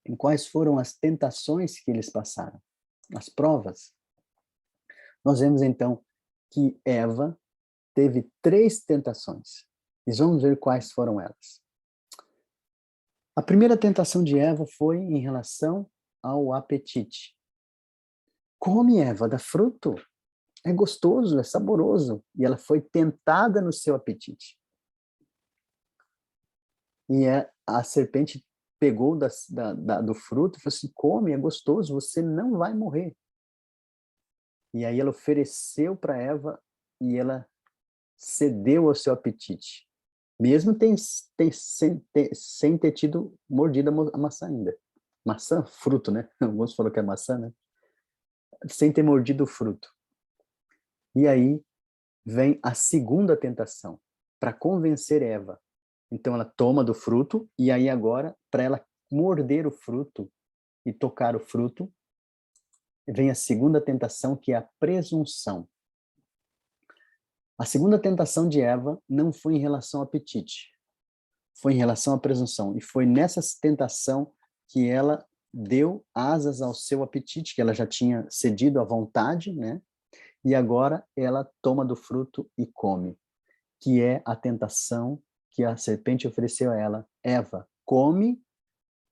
em quais foram as tentações que eles passaram, as provas. Nós vemos, então, que Eva teve 3 tentações. E vamos ver quais foram elas. A primeira tentação de Eva foi em relação ao apetite. Come, Eva, da fruto. É gostoso, é saboroso. E ela foi tentada no seu apetite. E a serpente pegou do fruto e falou assim, come, é gostoso, você não vai morrer. E aí ela ofereceu para Eva e ela cedeu ao seu apetite. Mesmo sem ter tido mordido a maçã ainda. Maçã, fruto, né? Alguns falaram que é maçã, né? Sem ter mordido o fruto. E aí vem a segunda tentação, para convencer Eva. Então ela toma do fruto, e aí agora, para ela morder o fruto e tocar o fruto, vem a segunda tentação, que é a presunção. A segunda tentação de Eva não foi em relação ao apetite, foi em relação à presunção. E foi nessa tentação que ela deu asas ao seu apetite, que ela já tinha cedido à vontade, né? E agora ela toma do fruto e come, que é a tentação que a serpente ofereceu a ela. Eva, come,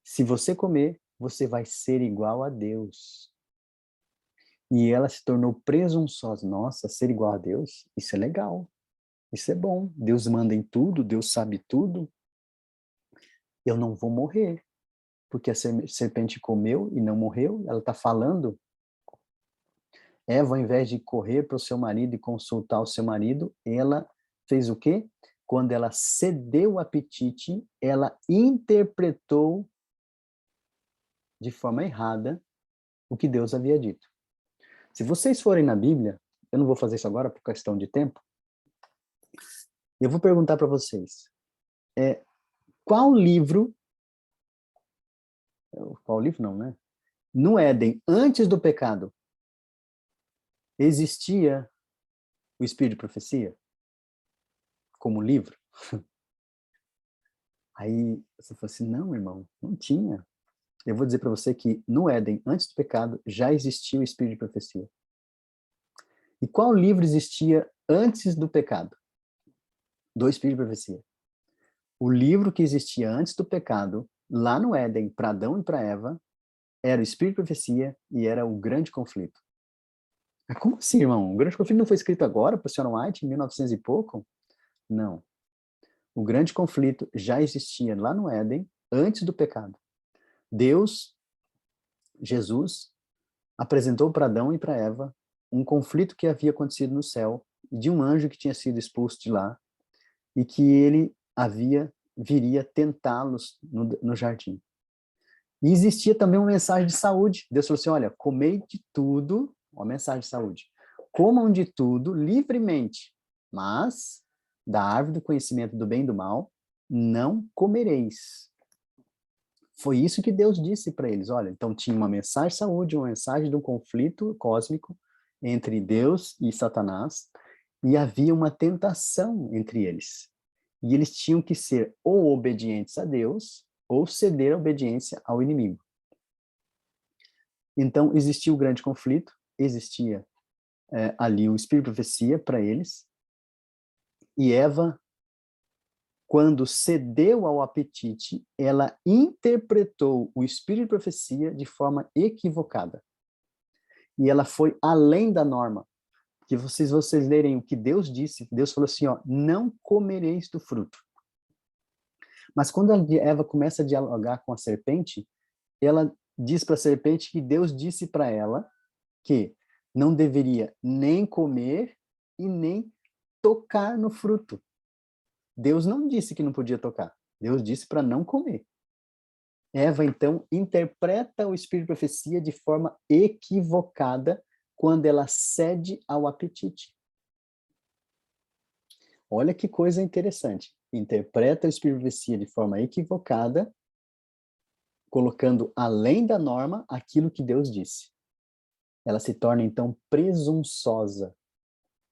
se você comer, você vai ser igual a Deus. E ela se tornou presunçosa. Nossa, ser igual a Deus, isso é legal, isso é bom. Deus manda em tudo, Deus sabe tudo. Eu não vou morrer, porque a serpente comeu e não morreu. Ela está falando. Eva, ao invés de correr para o seu marido e consultar o seu marido, ela fez o quê? Quando ela cedeu o apetite, ela interpretou de forma errada o que Deus havia dito. Se vocês forem na Bíblia, eu não vou fazer isso agora por questão de tempo, eu vou perguntar para vocês, qual livro não, né? No Éden, antes do pecado, existia o Espírito de Profecia como livro? Aí você falou assim, não, irmão, não tinha. Eu vou dizer para você que no Éden, antes do pecado, já existia o Espírito de Profecia. E qual livro existia antes do pecado? Do Espírito de Profecia. O livro que existia antes do pecado, lá no Éden, para Adão e para Eva, era o Espírito de Profecia e era o Grande Conflito. Mas como assim, irmão? O Grande Conflito não foi escrito agora, por Sr. White, em 1900 e pouco? Não. O Grande Conflito já existia lá no Éden, antes do pecado. Deus, Jesus, apresentou para Adão e para Eva um conflito que havia acontecido no céu, de um anjo que tinha sido expulso de lá, e que ele viria tentá-los no jardim. E existia também uma mensagem de saúde. Deus falou assim, olha, comei de tudo, uma mensagem de saúde, comam de tudo livremente, mas da árvore do conhecimento do bem e do mal não comereis. Foi isso que Deus disse para eles. Olha, então tinha uma mensagem de saúde, uma mensagem de um conflito cósmico entre Deus e Satanás, e havia uma tentação entre eles. E eles tinham que ser ou obedientes a Deus, ou ceder a obediência ao inimigo. Então, existia o grande conflito, existia ali o espírito de profecia para eles, e Eva, quando cedeu ao apetite, ela interpretou o espírito de profecia de forma equivocada. E ela foi além da norma. Que vocês lerem o que Deus disse, Deus falou assim, ó, não comereis do fruto. Mas quando Eva começa a dialogar com a serpente, ela diz para a serpente que Deus disse para ela que não deveria nem comer e nem tocar no fruto. Deus não disse que não podia tocar. Deus disse para não comer. Eva, então, interpreta o espírito de profecia de forma equivocada quando ela cede ao apetite. Olha que coisa interessante. Interpreta o espírito de profecia de forma equivocada, colocando além da norma aquilo que Deus disse. Ela se torna, então, presunçosa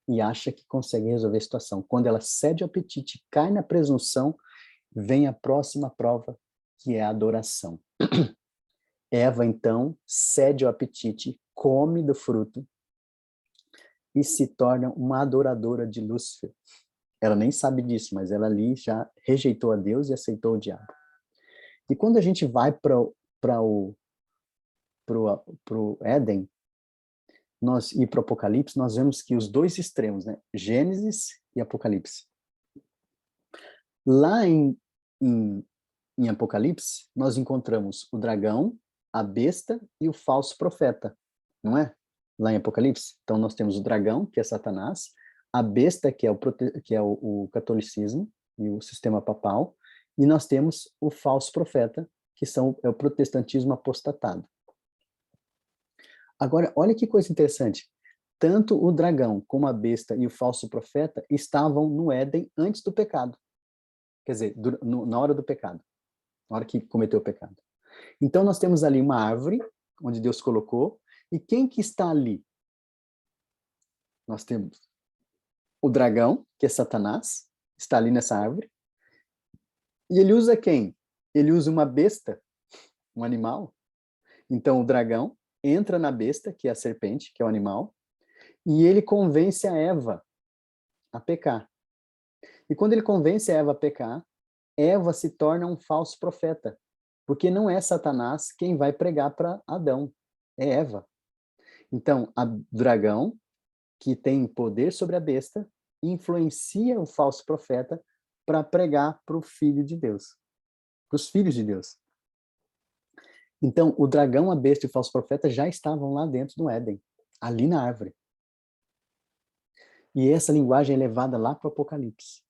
e acha que consegue resolver a situação. Quando ela cede ao apetite, cai na presunção, vem a próxima prova, que é a adoração. Eva, então, cede ao apetite, come do fruto e se torna uma adoradora de Lúcifer. Ela nem sabe disso, mas ela ali já rejeitou a Deus e aceitou o diabo. E quando a gente vai para o Éden, e para o Apocalipse, nós vemos que os dois extremos, né? Gênesis e Apocalipse. Lá em Apocalipse, nós encontramos o dragão, a besta e o falso profeta, não é? Lá em Apocalipse. Então, nós temos o dragão, que é Satanás, a besta, que é o catolicismo e o sistema papal, e nós temos o falso profeta, que é o protestantismo apostatado. Agora, olha que coisa interessante. Tanto o dragão como a besta e o falso profeta estavam no Éden antes do pecado. Quer dizer, na hora do pecado. Na hora que cometeu o pecado. Então, nós temos ali uma árvore, onde Deus colocou, e quem que está ali? Nós temos o dragão, que é Satanás, está ali nessa árvore. E ele usa quem? Ele usa uma besta, um animal. Então, o dragão entra na besta, que é a serpente, que é o animal, e ele convence a Eva a pecar. E quando ele convence a Eva a pecar, Eva se torna um falso profeta, porque não é Satanás quem vai pregar para Adão, é Eva. Então, o dragão, que tem poder sobre a besta, influencia o falso profeta para pregar para o Filho de Deus, para os filhos de Deus. Então, o dragão, a besta e o falso profeta já estavam lá dentro do Éden, ali na árvore. E essa linguagem é levada lá para o Apocalipse.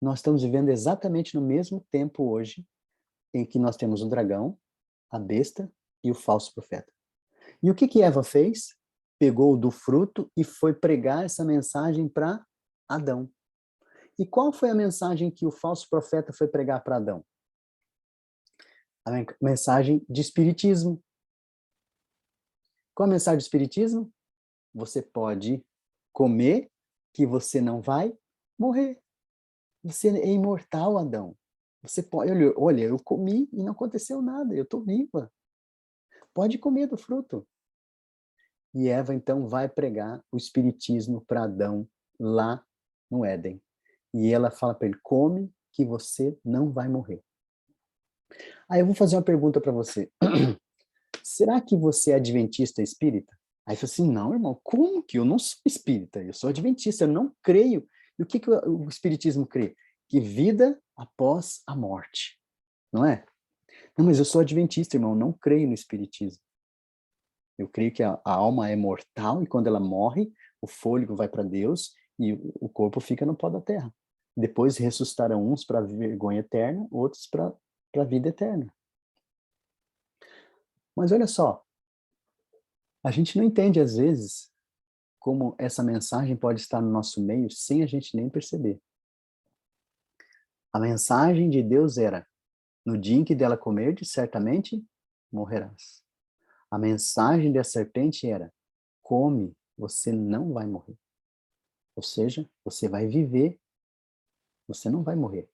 Nós estamos vivendo exatamente no mesmo tempo hoje, em que nós temos o dragão, a besta e o falso profeta. E o que Eva fez? Pegou do fruto e foi pregar essa mensagem para Adão. E qual foi a mensagem que o falso profeta foi pregar para Adão? A mensagem de espiritismo. Qual a mensagem do espiritismo? Você pode comer, que você não vai morrer. Você é imortal, Adão. Você pode, olha, eu comi e não aconteceu nada, eu estou viva. Pode comer do fruto. E Eva, então, vai pregar o espiritismo para Adão lá no Éden. E ela fala para ele, come que você não vai morrer. Aí eu vou fazer uma pergunta para você. Será que você é adventista espírita? Aí fala assim, não, irmão, como que eu não sou espírita? Eu sou adventista, eu não creio. E o que o espiritismo crê? Que vida após a morte, não é? Não, mas eu sou adventista, irmão, não creio no espiritismo. Eu creio que a alma é mortal e quando ela morre, o fôlego vai para Deus e o corpo fica no pó da terra. Depois ressuscitarão uns para a vergonha eterna, outros para a vida eterna. Mas olha só, a gente não entende às vezes como essa mensagem pode estar no nosso meio sem a gente nem perceber. A mensagem de Deus era, no dia em que dela comerdes, certamente morrerás. A mensagem da serpente era, come, você não vai morrer. Ou seja, você vai viver, você não vai morrer.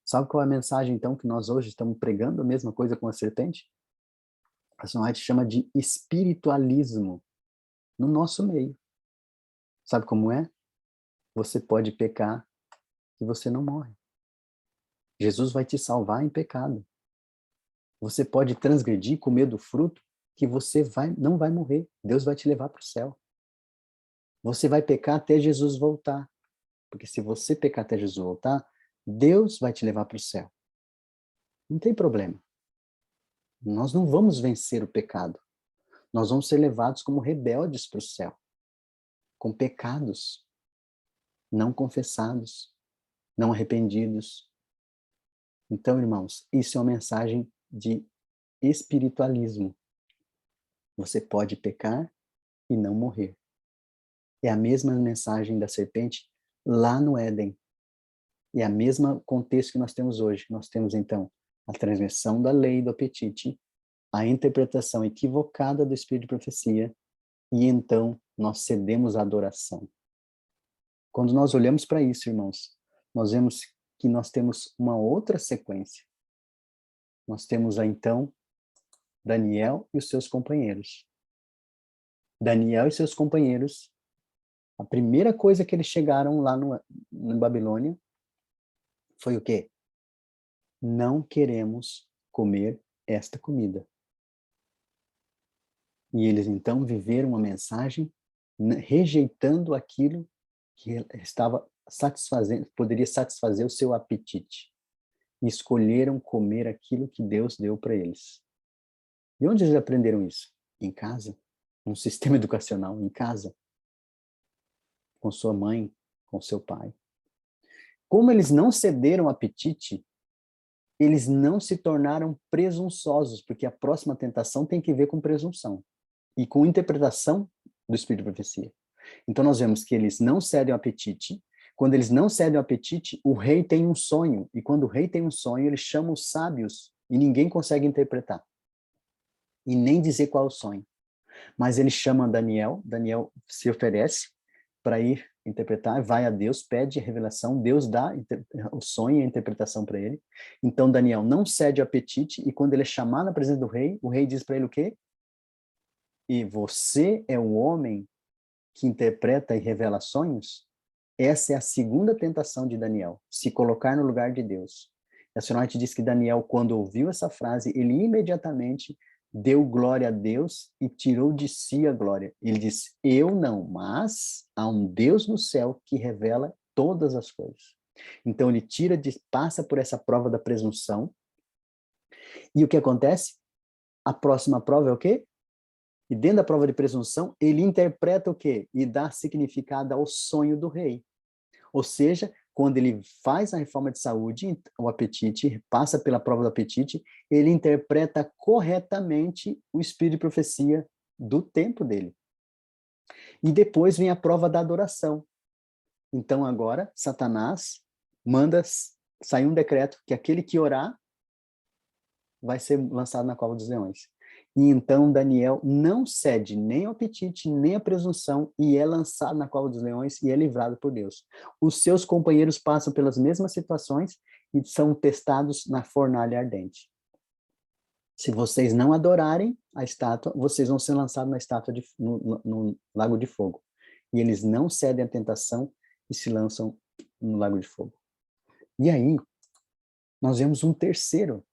Sabe qual é a mensagem, então, que nós hoje estamos pregando a mesma coisa com a serpente? A Ellen White chama de espiritualismo no nosso meio. Sabe como é? Você pode pecar e você não morre. Jesus vai te salvar em pecado. Você pode transgredir, comer do fruto, que você não vai morrer. Deus vai te levar para o céu. Você vai pecar até Jesus voltar. Porque se você pecar até Jesus voltar, Deus vai te levar para o céu. Não tem problema. Nós não vamos vencer o pecado. Nós vamos ser levados como rebeldes para o céu. Com pecados não confessados, não arrependidos. Então, irmãos, isso é uma mensagem de espiritualismo. Você pode pecar e não morrer. É a mesma mensagem da serpente lá no Éden. É a mesma contexto que nós temos hoje. Nós temos, então, a transgressão da lei do apetite, a interpretação equivocada do espírito de profecia, e então nós cedemos à adoração. Quando nós olhamos para isso, irmãos, nós vemos que nós temos uma outra sequência. Nós temos, então, Daniel e os seus companheiros. Daniel e seus companheiros A primeira coisa que eles chegaram lá na Babilônia foi o quê? Não queremos comer esta comida. E eles então viveram uma mensagem rejeitando aquilo que estava satisfazendo, poderia satisfazer o seu apetite. E escolheram comer aquilo que Deus deu para eles. E onde eles aprenderam isso? Em casa, num sistema educacional, em casa, com sua mãe, com seu pai. Como eles não cederam ao apetite, eles não se tornaram presunçosos, porque a próxima tentação tem que ver com presunção e com interpretação do Espírito de Profecia. Então nós vemos que eles não cedem ao apetite. Quando eles não cedem ao apetite, o rei tem um sonho, e quando o rei tem um sonho, ele chama os sábios, e ninguém consegue interpretar, e nem dizer qual é o sonho. Mas ele chama Daniel se oferece para ir interpretar, vai a Deus, pede a revelação, Deus dá o sonho e a interpretação para ele. Então Daniel não cede ao apetite, e quando ele é chamado na presença do rei, o rei diz para ele o quê? E você é o homem que interpreta e revela sonhos? Essa é a segunda tentação de Daniel, se colocar no lugar de Deus. A senhora White diz que Daniel, quando ouviu essa frase, ele imediatamente deu glória a Deus e tirou de si a glória. Ele disse, eu não, mas há um Deus no céu que revela todas as coisas. Então ele passa por essa prova da presunção. E o que acontece? A próxima prova é o quê? E dentro da prova de presunção, ele interpreta o quê? E dá significado ao sonho do rei. Ou seja, quando ele faz a reforma de saúde, o apetite, passa pela prova do apetite, ele interpreta corretamente o espírito de profecia do tempo dele. E depois vem a prova da adoração. Então agora, Satanás manda sair um decreto que aquele que orar vai ser lançado na cova dos leões. E então Daniel não cede nem ao apetite, nem à presunção, e é lançado na cova dos leões e é livrado por Deus. Os seus companheiros passam pelas mesmas situações e são testados na fornalha ardente. Se vocês não adorarem a estátua, vocês vão ser lançados na estátua no lago de fogo. E eles não cedem à tentação e se lançam no lago de fogo. E aí, nós vemos um terceiro,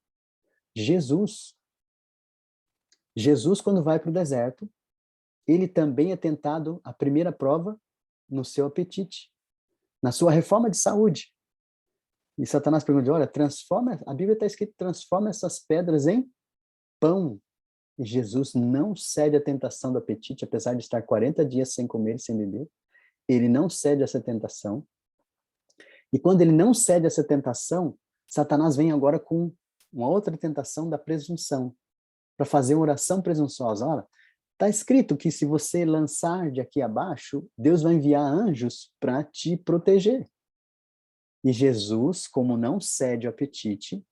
Jesus. Jesus, quando vai para o deserto, ele também é tentado, a primeira prova, no seu apetite, na sua reforma de saúde. E Satanás pergunta, olha, a Bíblia está escrito, transforma essas pedras em pão. E Jesus não cede à tentação do apetite, apesar de estar 40 dias sem comer e sem beber. Ele não cede a essa tentação. E quando ele não cede a essa tentação, Satanás vem agora com uma outra tentação da presunção, para fazer uma oração presunçosa. Olha, está escrito que se você lançar de aqui abaixo, Deus vai enviar anjos para te proteger. E Jesus, como não cede ao apetite,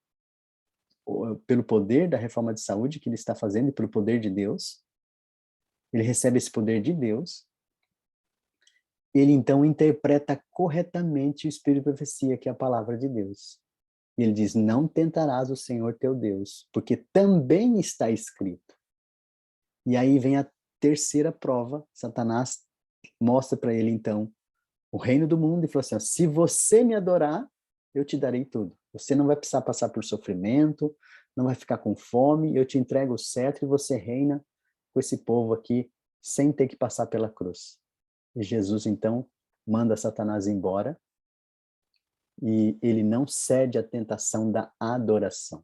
pelo poder da reforma de saúde que ele está fazendo e pelo poder de Deus, ele recebe esse poder de Deus, ele então interpreta corretamente o Espírito de Profecia, que é a palavra de Deus. E ele diz, não tentarás o Senhor teu Deus, porque também está escrito. E aí vem a terceira prova, Satanás mostra para ele então o reino do mundo e falou assim, se você me adorar, eu te darei tudo. Você não vai precisar passar por sofrimento, não vai ficar com fome, eu te entrego o cetro e você reina com esse povo aqui sem ter que passar pela cruz. E Jesus então manda Satanás embora, e ele não cede à tentação da adoração.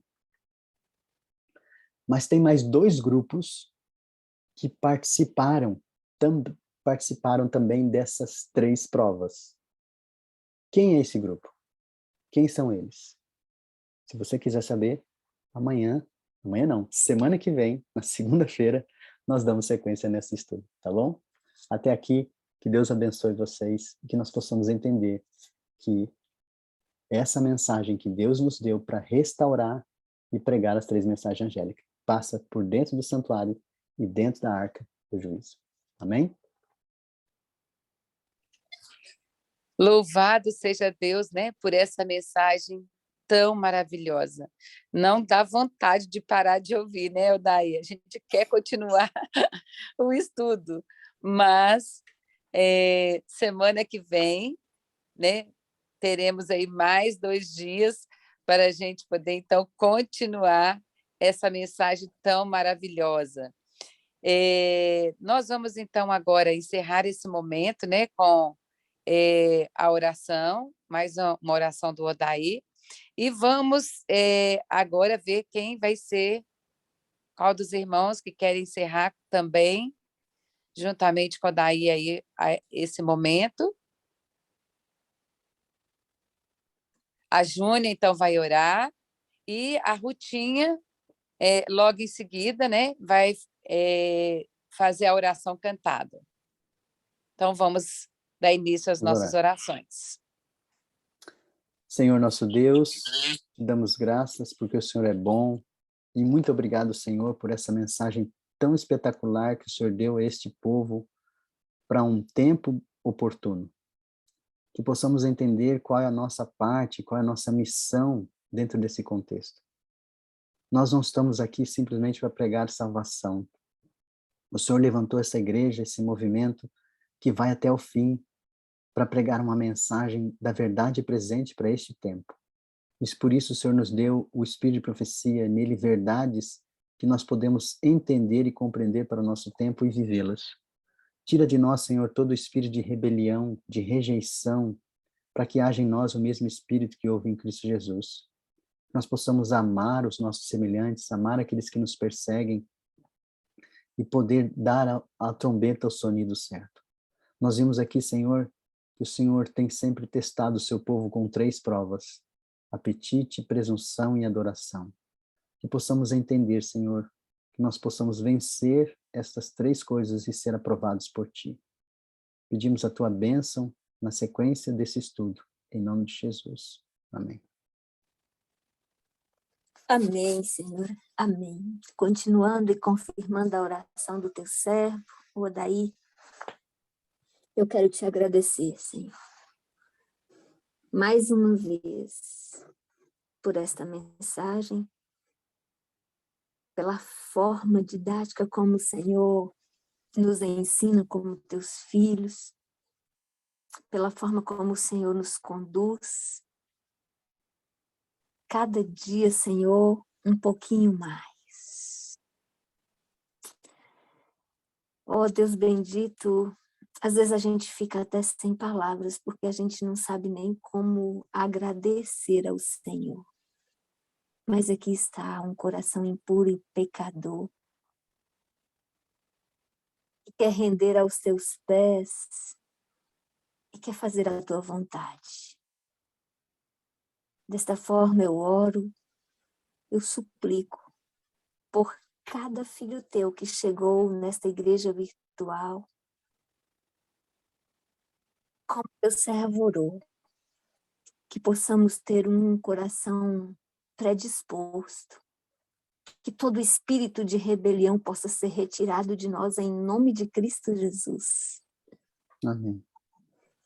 Mas tem mais dois grupos que participaram também dessas três provas. Quem é esse grupo? Quem são eles? Se você quiser saber, amanhã não, semana que vem, na segunda-feira, nós damos sequência nesse estudo, tá bom? Até aqui, que Deus abençoe vocês e que nós possamos entender que essa mensagem que Deus nos deu para restaurar e pregar as três mensagens angélicas passa por dentro do santuário e dentro da arca do juízo. Amém? Louvado seja Deus, né, por essa mensagem tão maravilhosa. Não dá vontade de parar de ouvir, né, Odaí? A gente quer continuar o estudo, mas semana que vem, né, teremos aí mais 2 dias para a gente poder, então, continuar essa mensagem tão maravilhosa. Nós vamos, então, agora encerrar esse momento, né, com a oração, mais uma oração do Odair, e vamos agora ver quem vai ser, qual dos irmãos que querem encerrar também, juntamente com o Odair aí, esse momento. A Júnia, então, vai orar, e a Rutinha, logo em seguida, né, vai fazer a oração cantada. Então, vamos dar início às Vamos nossas orar. orações. Senhor nosso Deus, te damos graças porque o Senhor é bom, e muito obrigado, Senhor, por essa mensagem tão espetacular que o Senhor deu a este povo para um tempo oportuno. Que possamos entender qual é a nossa parte, qual é a nossa missão dentro desse contexto. Nós não estamos aqui simplesmente para pregar salvação. O Senhor levantou essa igreja, esse movimento, que vai até o fim, para pregar uma mensagem da verdade presente para este tempo. E por isso o Senhor nos deu o espírito de profecia, nele verdades que nós podemos entender e compreender para o nosso tempo e vivê-las. Tira de nós, Senhor, todo o espírito de rebelião, de rejeição, para que haja em nós o mesmo espírito que houve em Cristo Jesus. Nós possamos amar os nossos semelhantes, amar aqueles que nos perseguem e poder dar a trombeta ao sonido certo. Nós vimos aqui, Senhor, que o Senhor tem sempre testado o seu povo com 3 provas: apetite, presunção e adoração. Que possamos entender, Senhor, que nós possamos vencer estas 3 coisas e ser aprovados por Ti. Pedimos a Tua bênção na sequência desse estudo, em nome de Jesus. Amém. Amém, Senhor. Amém. Continuando e confirmando a oração do teu servo, o Odair, eu quero te agradecer, Senhor, mais uma vez, por esta mensagem, pela forma didática como o Senhor nos ensina como teus filhos, pela forma como o Senhor nos conduz. Cada dia, Senhor, um pouquinho mais. Oh, Deus bendito, às vezes a gente fica até sem palavras, porque a gente não sabe nem como agradecer ao Senhor. Mas aqui está um coração impuro e pecador, que quer render aos teus pés e quer fazer a tua vontade. Desta forma eu oro, eu suplico por cada filho teu que chegou nesta igreja virtual, como teu servo orou, que possamos ter um coração predisposto, que todo espírito de rebelião possa ser retirado de nós em nome de Cristo Jesus. Amém.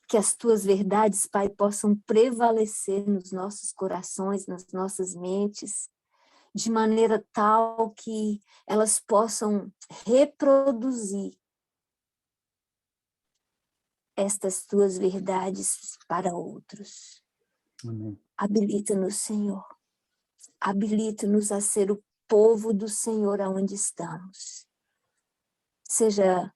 Que as tuas verdades, Pai, possam prevalecer nos nossos corações, nas nossas mentes, de maneira tal que elas possam reproduzir estas tuas verdades para outros. Amém. Habilita-nos, Senhor. Habilita-nos a ser o povo do Senhor aonde estamos. Seja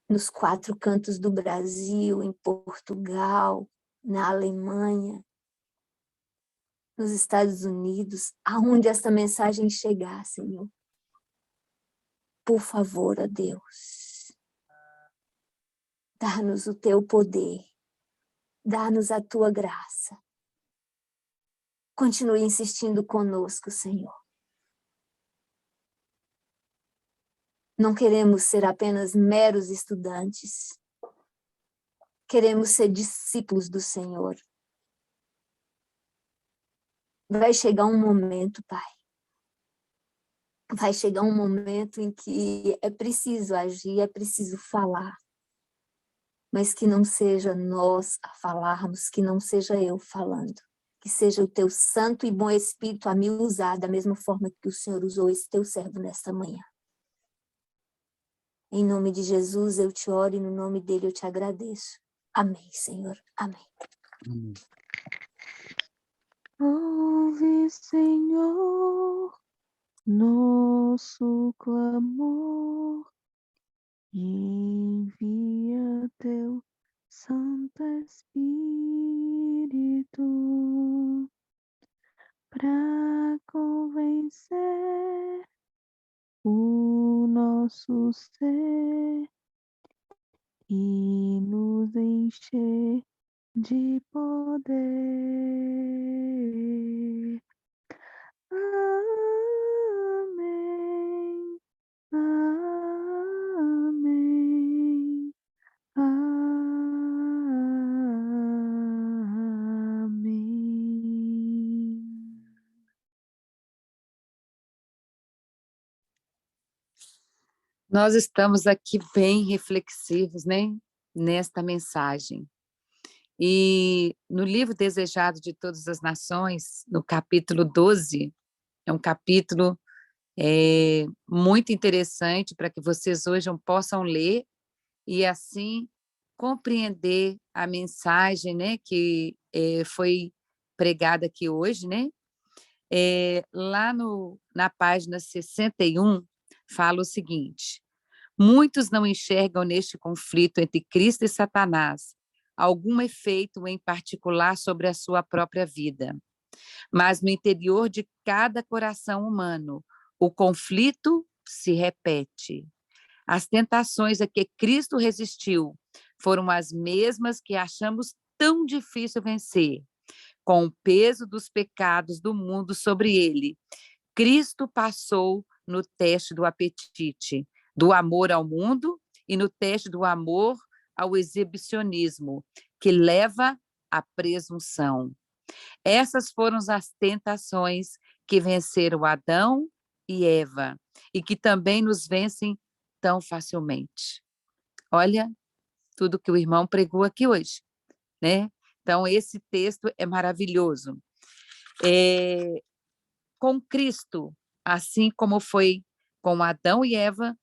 nos 4 cantos do Brasil, em Portugal, na Alemanha, nos Estados Unidos, aonde esta mensagem chegar, Senhor. Por favor, ó Deus, dá-nos o teu poder, dá-nos a tua graça. Continue insistindo conosco, Senhor. Não queremos ser apenas meros estudantes. Queremos ser discípulos do Senhor. Vai chegar um momento, Pai. Vai chegar um momento em que é preciso agir, é preciso falar. Mas que não seja nós a falarmos, que não seja eu falando. Que seja o teu santo e bom Espírito a me usar da mesma forma que o Senhor usou esse teu servo nesta manhã. Em nome de Jesus eu te oro e no nome dele eu te agradeço. Amém, Senhor. Amém. Ouve, Senhor, nosso clamor e envia teu Santo Espírito para convencer o nosso ser e nos encher de poder. Amém, amém, amém. Nós estamos aqui bem reflexivos, né? Nesta mensagem. E no livro Desejado de Todas as Nações, no capítulo 12, é um capítulo muito interessante para que vocês hoje possam ler e assim compreender a mensagem, né, que foi pregada aqui hoje, né? Lá na página 61, fala o seguinte: muitos não enxergam neste conflito entre Cristo e Satanás algum efeito em particular sobre a sua própria vida. Mas no interior de cada coração humano, o conflito se repete. As tentações a que Cristo resistiu foram as mesmas que achamos tão difícil vencer. Com o peso dos pecados do mundo sobre ele, Cristo passou no teste do apetite, do amor ao mundo e no teste do amor ao exibicionismo, que leva à presunção. Essas foram as tentações que venceram Adão e Eva e que também nos vencem tão facilmente. Olha tudo que o irmão pregou aqui hoje, né? Então, esse texto é maravilhoso. Com Cristo, assim como foi com Adão e Eva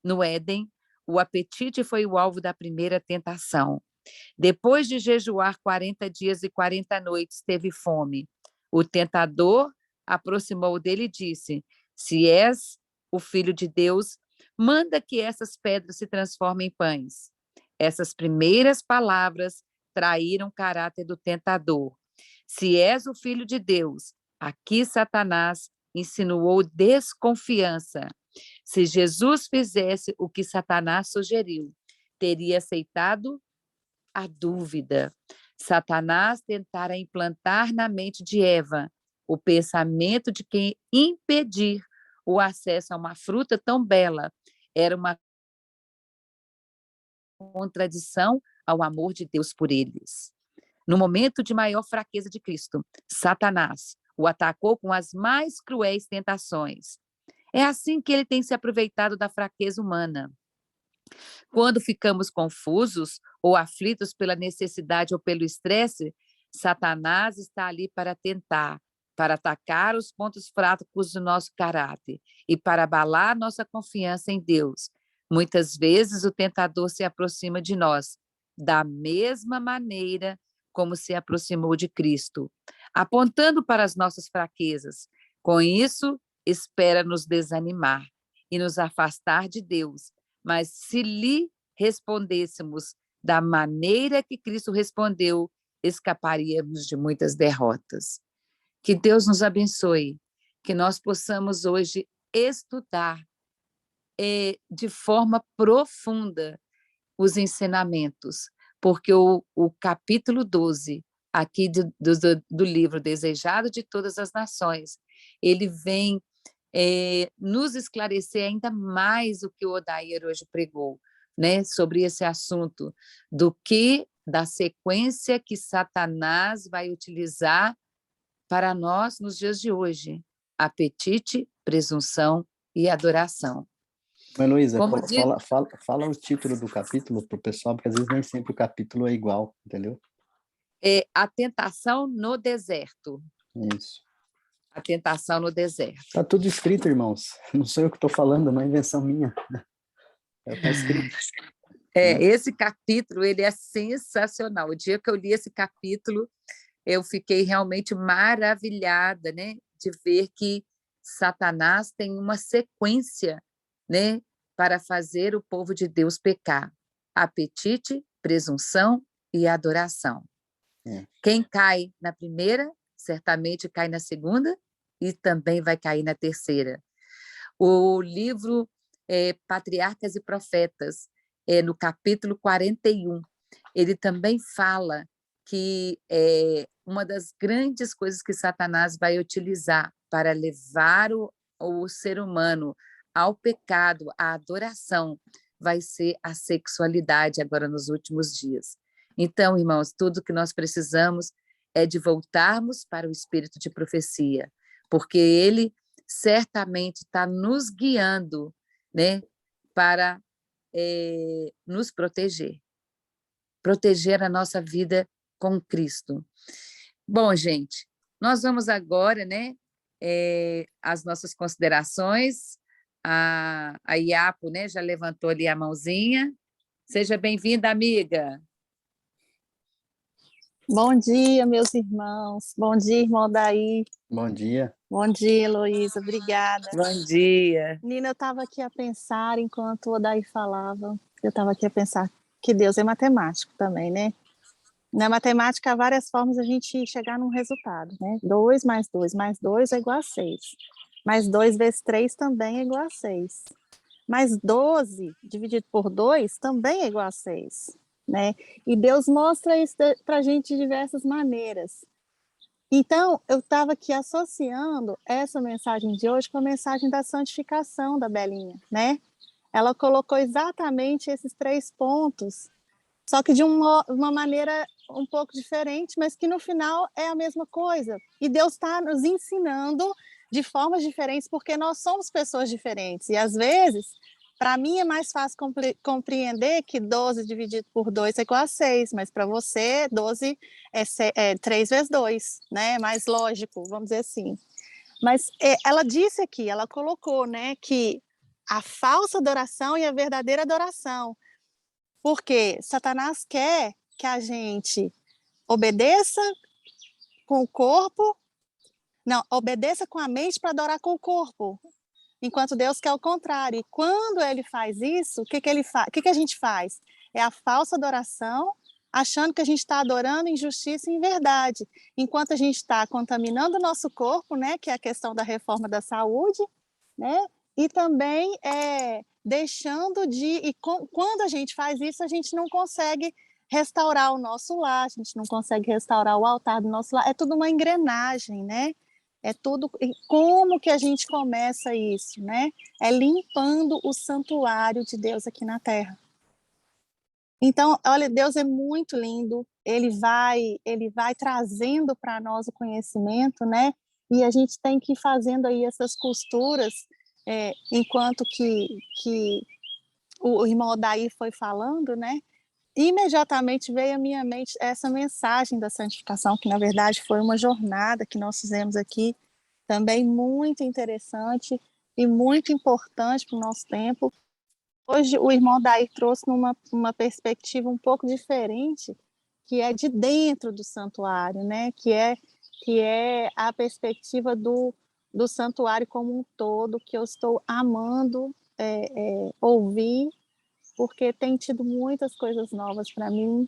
no Éden, o apetite foi o alvo da primeira tentação. Depois de jejuar 40 dias e 40 noites, teve fome. O tentador aproximou dele e disse: se és o Filho de Deus, manda que essas pedras se transformem em pães. Essas primeiras palavras traíram o caráter do tentador. Se és o Filho de Deus, aqui Satanás insinuou desconfiança. Se Jesus fizesse o que Satanás sugeriu, teria aceitado a dúvida. Satanás tentara implantar na mente de Eva o pensamento de que impedir o acesso a uma fruta tão bela era uma contradição ao amor de Deus por eles. No momento de maior fraqueza de Cristo, Satanás o atacou com as mais cruéis tentações. É assim que ele tem se aproveitado da fraqueza humana. Quando ficamos confusos ou aflitos pela necessidade ou pelo estresse, Satanás está ali para tentar, para atacar os pontos fracos do nosso caráter e para abalar nossa confiança em Deus. Muitas vezes o tentador se aproxima de nós da mesma maneira como se aproximou de Cristo, apontando para as nossas fraquezas. Com isso, espera nos desanimar e nos afastar de Deus. Mas se lhe respondêssemos da maneira que Cristo respondeu, escaparíamos de muitas derrotas. Que Deus nos abençoe, que nós possamos hoje estudar de forma profunda os ensinamentos, porque o capítulo 12, aqui do livro Desejado de Todas as Nações, ele vem nos esclarecer ainda mais o que o Odair hoje pregou, né, sobre esse assunto da sequência que Satanás vai utilizar para nós nos dias de hoje: apetite, presunção e adoração. Heloísa, fala o título do capítulo para o pessoal, porque às vezes nem sempre o capítulo é igual, entendeu? A tentação no deserto. Isso. A tentação no deserto. Está tudo escrito, irmãos. Não sou eu que estou falando, é uma invenção minha. Está escrito, É, né? esse capítulo, ele é sensacional. O dia que eu li esse capítulo, eu fiquei realmente maravilhada, né, de ver que Satanás tem uma sequência, né, para fazer o povo de Deus pecar: apetite, presunção e adoração. É. Quem cai na primeira, certamente cai na segunda e também vai cair na terceira. O livro Patriarcas e Profetas, no capítulo 41, ele também fala que uma das grandes coisas que Satanás vai utilizar para levar o ser humano ao pecado, à adoração, vai ser a sexualidade agora nos últimos dias. Então, irmãos, tudo que nós precisamos é de voltarmos para o espírito de profecia, porque ele certamente está nos guiando, né, para nos proteger a nossa vida com Cristo. Bom, gente, nós vamos agora, né, as nossas considerações. A Iapo, né, já levantou ali a mãozinha. Seja bem-vinda, amiga. Bom dia, meus irmãos. Bom dia, irmão Daí. Bom dia. Bom dia, Heloísa. Obrigada. Bom dia. Nina, eu estava aqui a pensar, enquanto o Daí falava, eu estava aqui a pensar que Deus é matemático também, né? Na matemática, há várias formas a gente chegar num resultado, né? 2 mais 2 mais 2 é igual a 6. Mais 2 vezes 3 também é igual a 6. Mais 12 dividido por 2 também é igual a 6. Né? E Deus mostra isso para a gente de diversas maneiras. Então, eu estava aqui associando essa mensagem de hoje com a mensagem da santificação da Belinha, né? Ela colocou exatamente esses 3 pontos, só que de uma maneira um pouco diferente, mas que no final é a mesma coisa. E Deus está nos ensinando de formas diferentes, porque nós somos pessoas diferentes. E às vezes, para mim é mais fácil compreender que 12 dividido por 2 é igual a 6, mas para você 12 é 3 vezes 2, né? É mais lógico, vamos dizer assim. Mas ela disse aqui, ela colocou, né, que a falsa adoração e a verdadeira adoração. Porque Satanás quer que a gente obedeça com o corpo, não, obedeça com a mente para adorar com o corpo, enquanto Deus quer o contrário. E quando ele faz isso, o que ele faz? O que a gente faz? É a falsa adoração, achando que a gente está adorando em justiça e em verdade, enquanto a gente está contaminando o nosso corpo, né, que é a questão da reforma da saúde, né, e também deixando de... E quando a gente faz isso, a gente não consegue restaurar o nosso lar, a gente não consegue restaurar o altar do nosso lar, é tudo uma engrenagem, né? É tudo... E como que a gente começa isso, né? É limpando o santuário de Deus aqui na Terra. Então, olha, Deus é muito lindo, ele vai trazendo para nós o conhecimento, né? E a gente tem que ir fazendo aí essas costuras, enquanto que o irmão Odair foi falando, né? Imediatamente veio à minha mente essa mensagem da santificação, que na verdade foi uma jornada que nós fizemos aqui, também muito interessante e muito importante para o nosso tempo. Hoje o irmão Dair trouxe uma perspectiva um pouco diferente, que é de dentro do santuário, né? Que é a perspectiva do santuário como um todo, que eu estou amando ouvir, porque tem tido muitas coisas novas para mim,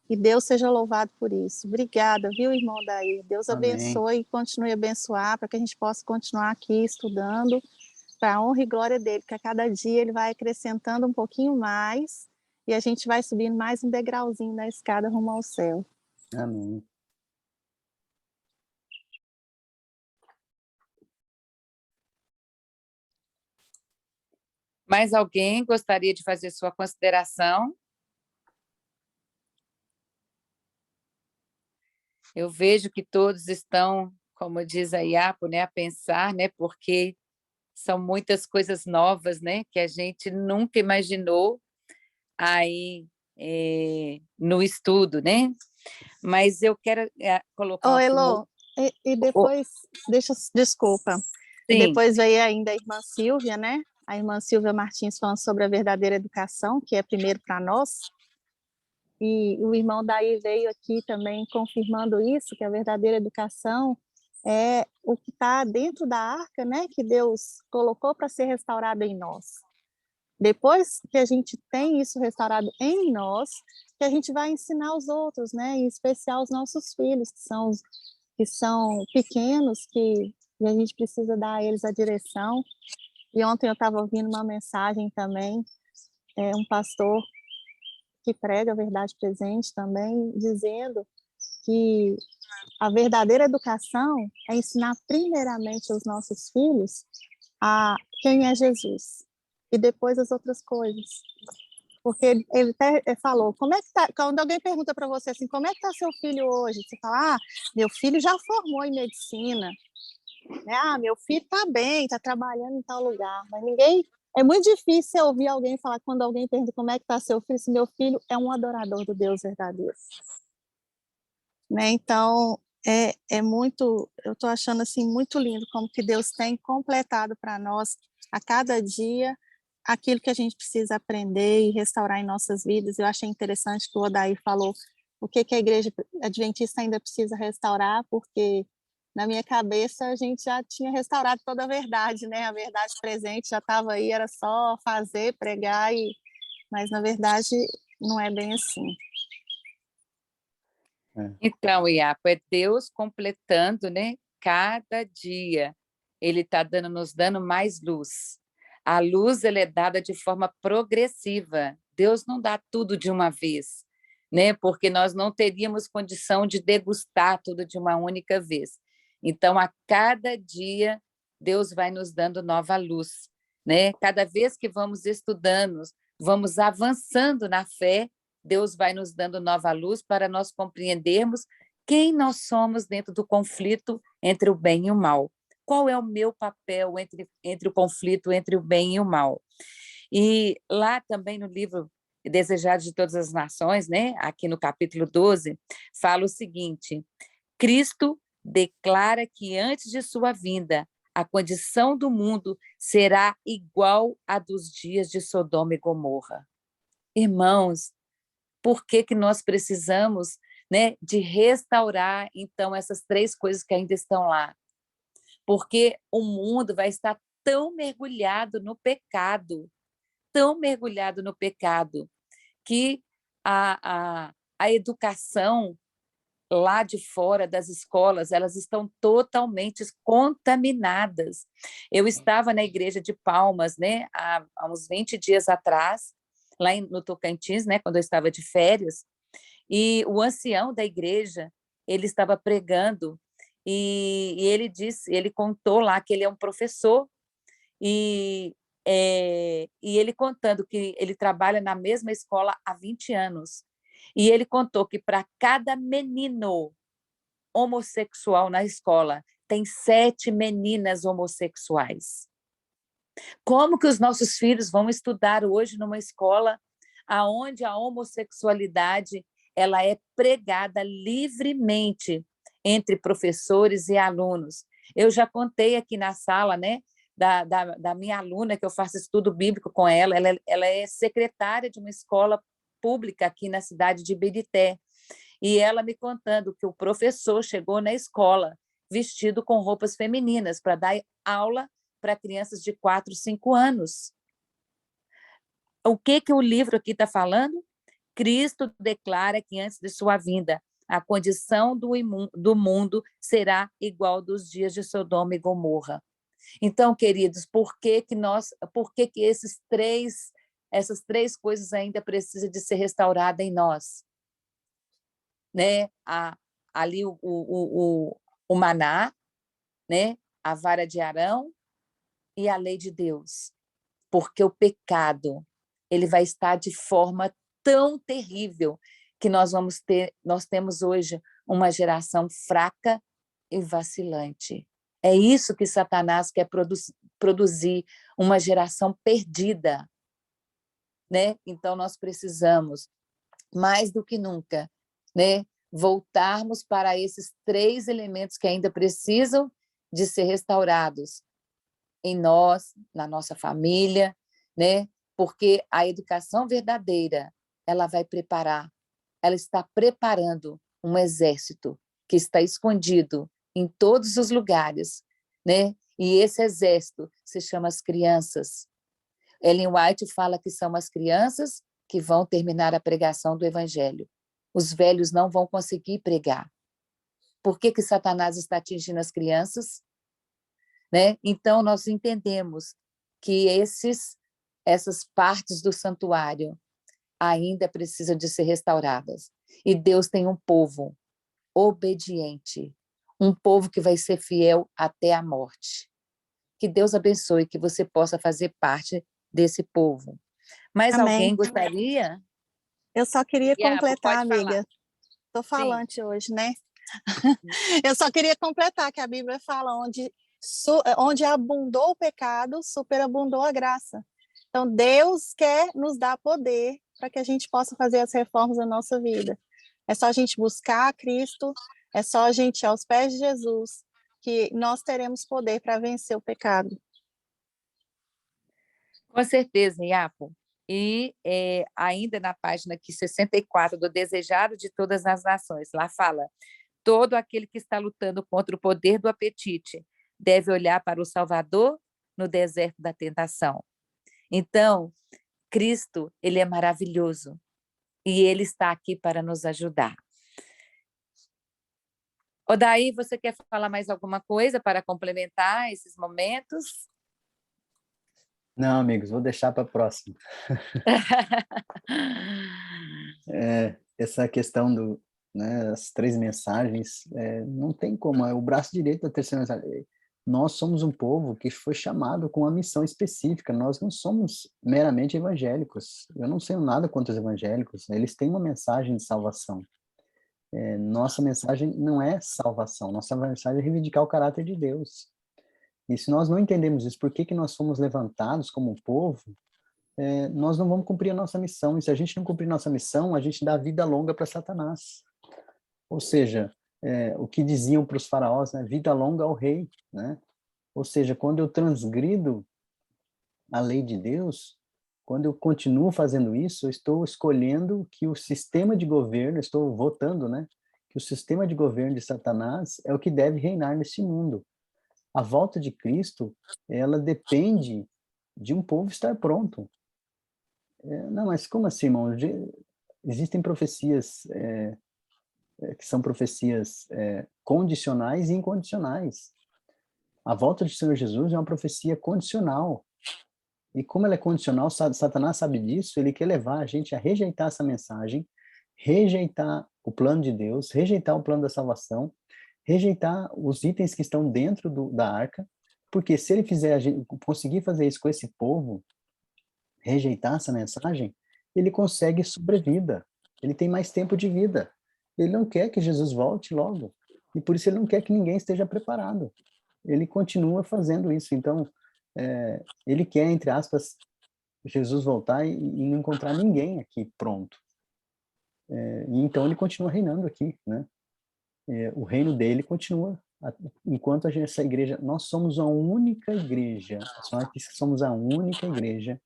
e Deus seja louvado por isso. Obrigada, viu, irmão Dair? Deus Amém. abençoe e continue a abençoar, para que a gente possa continuar aqui estudando, para a honra e glória dele, que a cada dia ele vai acrescentando um pouquinho mais, e a gente vai subindo mais um degrauzinho na escada rumo ao céu. Amém. Mais alguém gostaria de fazer sua consideração? Eu vejo que todos estão, como diz a Iapo, né, a pensar, né, porque são muitas coisas novas, né, que a gente nunca imaginou aí no estudo, né? Mas eu quero colocar Ô, aqui Elô, e depois, desculpa, e sim, depois veio ainda a irmã Silvia, né? a irmã Silvia Martins falando sobre a verdadeira educação, que é primeiro para nós, e o irmão Daí veio aqui também confirmando isso, que a verdadeira educação é o que está dentro da arca, né, que Deus colocou para ser restaurado em nós. Depois que a gente tem isso restaurado em nós, que a gente vai ensinar os outros, né, em especial os nossos filhos, que são pequenos, que a gente precisa dar a eles a direção. E ontem eu estava ouvindo uma mensagem também, um pastor que prega a verdade presente também, dizendo que a verdadeira educação é ensinar primeiramente aos nossos filhos a quem é Jesus e depois as outras coisas. Porque ele até falou, como é que tá, quando alguém pergunta para você assim, como é que está seu filho hoje? Você fala, meu filho já formou em medicina, né? Meu filho está bem, está trabalhando em tal lugar, mas é muito difícil ouvir alguém falar, quando alguém pergunta como é que está seu filho, se meu filho é um adorador do Deus verdadeiro. Né? Então, é muito, eu estou achando assim muito lindo como que Deus tem completado para nós a cada dia aquilo que a gente precisa aprender e restaurar em nossas vidas. Eu achei interessante que o Odair falou o que a igreja adventista ainda precisa restaurar, porque na minha cabeça a gente já tinha restaurado toda a verdade, né? A verdade presente já estava aí, era só fazer, pregar, mas na verdade não é bem assim. Então, Iapo, é Deus completando, né? Cada dia Ele está nos dando mais luz. A luz ela é dada de forma progressiva. Deus não dá tudo de uma vez, né? Porque nós não teríamos condição de degustar tudo de uma única vez. Então, a cada dia, Deus vai nos dando nova luz, né? Cada vez que vamos estudando, vamos avançando na fé, Deus vai nos dando nova luz para nós compreendermos quem nós somos dentro do conflito entre o bem e o mal. Qual é o meu papel entre o conflito entre o bem e o mal? E lá também no livro Desejados de Todas as Nações, né, aqui no capítulo 12, fala o seguinte: Cristo declara que antes de sua vinda, a condição do mundo será igual à dos dias de Sodoma e Gomorra. Irmãos, por que nós precisamos, né, de restaurar, então, essas três coisas que ainda estão lá? Porque o mundo vai estar tão mergulhado no pecado, que a educação lá de fora das escolas, elas estão totalmente contaminadas. Eu estava na igreja de Palmas, né, há uns 20 dias atrás, lá no Tocantins, né, quando eu estava de férias, e o ancião da igreja, ele estava pregando, e ele contou lá que ele é um professor, e ele contando que ele trabalha na mesma escola há 20 anos, e ele contou que para cada menino homossexual na escola, tem 7 meninas homossexuais. Como que os nossos filhos vão estudar hoje numa escola onde a homossexualidade ela é pregada livremente entre professores e alunos? Eu já contei aqui na sala, né, da minha aluna, que eu faço estudo bíblico com ela, ela é secretária de uma escola pública aqui na cidade de Ibirité, e ela me contando que o professor chegou na escola vestido com roupas femininas para dar aula para crianças de 4, 5 anos. O que o livro aqui está falando? Cristo declara que antes de sua vinda, a condição do mundo será igual dos dias de Sodoma e Gomorra. Então, queridos, por que essas três coisas ainda precisam de ser restauradas em nós? Né? Ali o maná, né? A vara de Arão e a lei de Deus, porque o pecado ele vai estar de forma tão terrível que nós temos hoje uma geração fraca e vacilante. É isso que Satanás quer produzir, uma geração perdida, né? Então nós precisamos mais do que nunca, né, voltarmos para esses 3 elementos que ainda precisam de ser restaurados em nós, na nossa família, né? Porque a educação verdadeira, ela vai preparar, ela está preparando um exército que está escondido em todos os lugares, né? E esse exército se chama as crianças. Ellen White fala que são as crianças que vão terminar a pregação do evangelho. Os velhos não vão conseguir pregar. Por que Satanás está atingindo as crianças? Né? Então, nós entendemos que essas partes do santuário ainda precisam de ser restauradas. E Deus tem um povo obediente, um povo que vai ser fiel até a morte. Que Deus abençoe, que você possa fazer parte desse povo. Mas Amém. alguém gostaria? Eu só queria Iago, completar, pode falar. amiga. Estou Sim. falante hoje, né? Eu só queria completar que a Bíblia fala onde abundou o pecado, superabundou a graça. Então, Deus quer nos dar poder para que a gente possa fazer as reformas da nossa vida. É só a gente buscar Cristo, é só a gente ir aos pés de Jesus, que nós teremos poder para vencer o pecado. Com certeza, Iapo. E ainda na página aqui 64 do Desejado de Todas as Nações, lá fala: todo aquele que está lutando contra o poder do apetite deve olhar para o Salvador no deserto da tentação. Então, Cristo, ele é maravilhoso e ele está aqui para nos ajudar. Odaí, você quer falar mais alguma coisa para complementar esses momentos? Não, amigos, vou deixar para a próxima. Essa questão as 3 mensagens, não tem como, é o braço direito da terceira mensagem. Nós somos um povo que foi chamado com uma missão específica, nós não somos meramente evangélicos. Eu não sei nada contra os evangélicos, eles têm uma mensagem de salvação. Nossa mensagem não é salvação, nossa mensagem é reivindicar o caráter de Deus. E se nós não entendemos isso, por que nós fomos levantados como um povo, nós não vamos cumprir a nossa missão. E se a gente não cumprir nossa missão, a gente dá vida longa para Satanás. Ou seja, o que diziam para os faraós, né? Vida longa ao rei, né? Ou seja, quando eu transgrido a lei de Deus, quando eu continuo fazendo isso, eu estou escolhendo que o sistema de governo, estou votando, né? Que o sistema de governo de Satanás é o que deve reinar neste mundo. A volta de Cristo, ela depende de um povo estar pronto. Não, mas como assim, irmão? Existem profecias que são profecias condicionais e incondicionais. A volta de Senhor Jesus é uma profecia condicional. E como ela é condicional, Satanás sabe disso, ele quer levar a gente a rejeitar essa mensagem, rejeitar o plano de Deus, rejeitar o plano da salvação, rejeitar os itens que estão dentro da arca, porque se ele conseguir fazer isso com esse povo, rejeitar essa mensagem, ele consegue sobrevida, ele tem mais tempo de vida. Ele não quer que Jesus volte logo, e por isso ele não quer que ninguém esteja preparado. Ele continua fazendo isso, então, ele quer, entre aspas, Jesus voltar e não encontrar ninguém aqui pronto. E então ele continua reinando aqui, né? O reino dele continua, enquanto essa igreja, nós somos a única igreja, somos a única igreja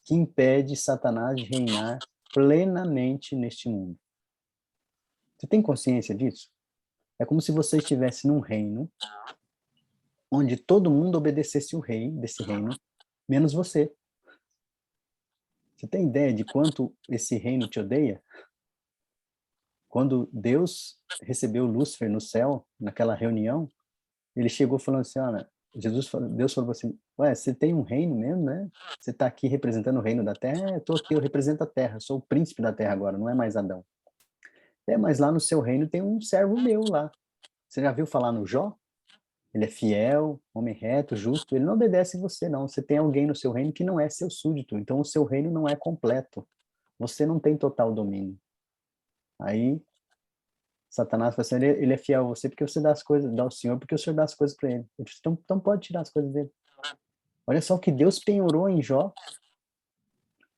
que impede Satanás de reinar plenamente neste mundo. Você tem consciência disso? É como se você estivesse num reino onde todo mundo obedecesse o rei desse reino, menos você. Você tem ideia de quanto esse reino te odeia? Quando Deus recebeu Lúcifer no céu, naquela reunião, ele chegou falando assim, olha, Deus falou assim, ué, você tem um reino mesmo, né? Você está aqui representando o reino da terra? Eu estou aqui, eu represento a terra, sou o príncipe da terra agora, não é mais Adão. Mas lá no seu reino tem um servo meu lá. Você já viu falar no Jó? Ele é fiel, homem reto, justo, ele não obedece você, não. Você tem alguém no seu reino que não é seu súdito, então o seu reino não é completo. Você não tem total domínio. Aí, Satanás fala assim, ele é fiel a você porque você dá as coisas, dá ao Senhor porque o Senhor dá as coisas para ele. Ele disse, então pode tirar as coisas dele. Olha só o que Deus penhorou em Jó.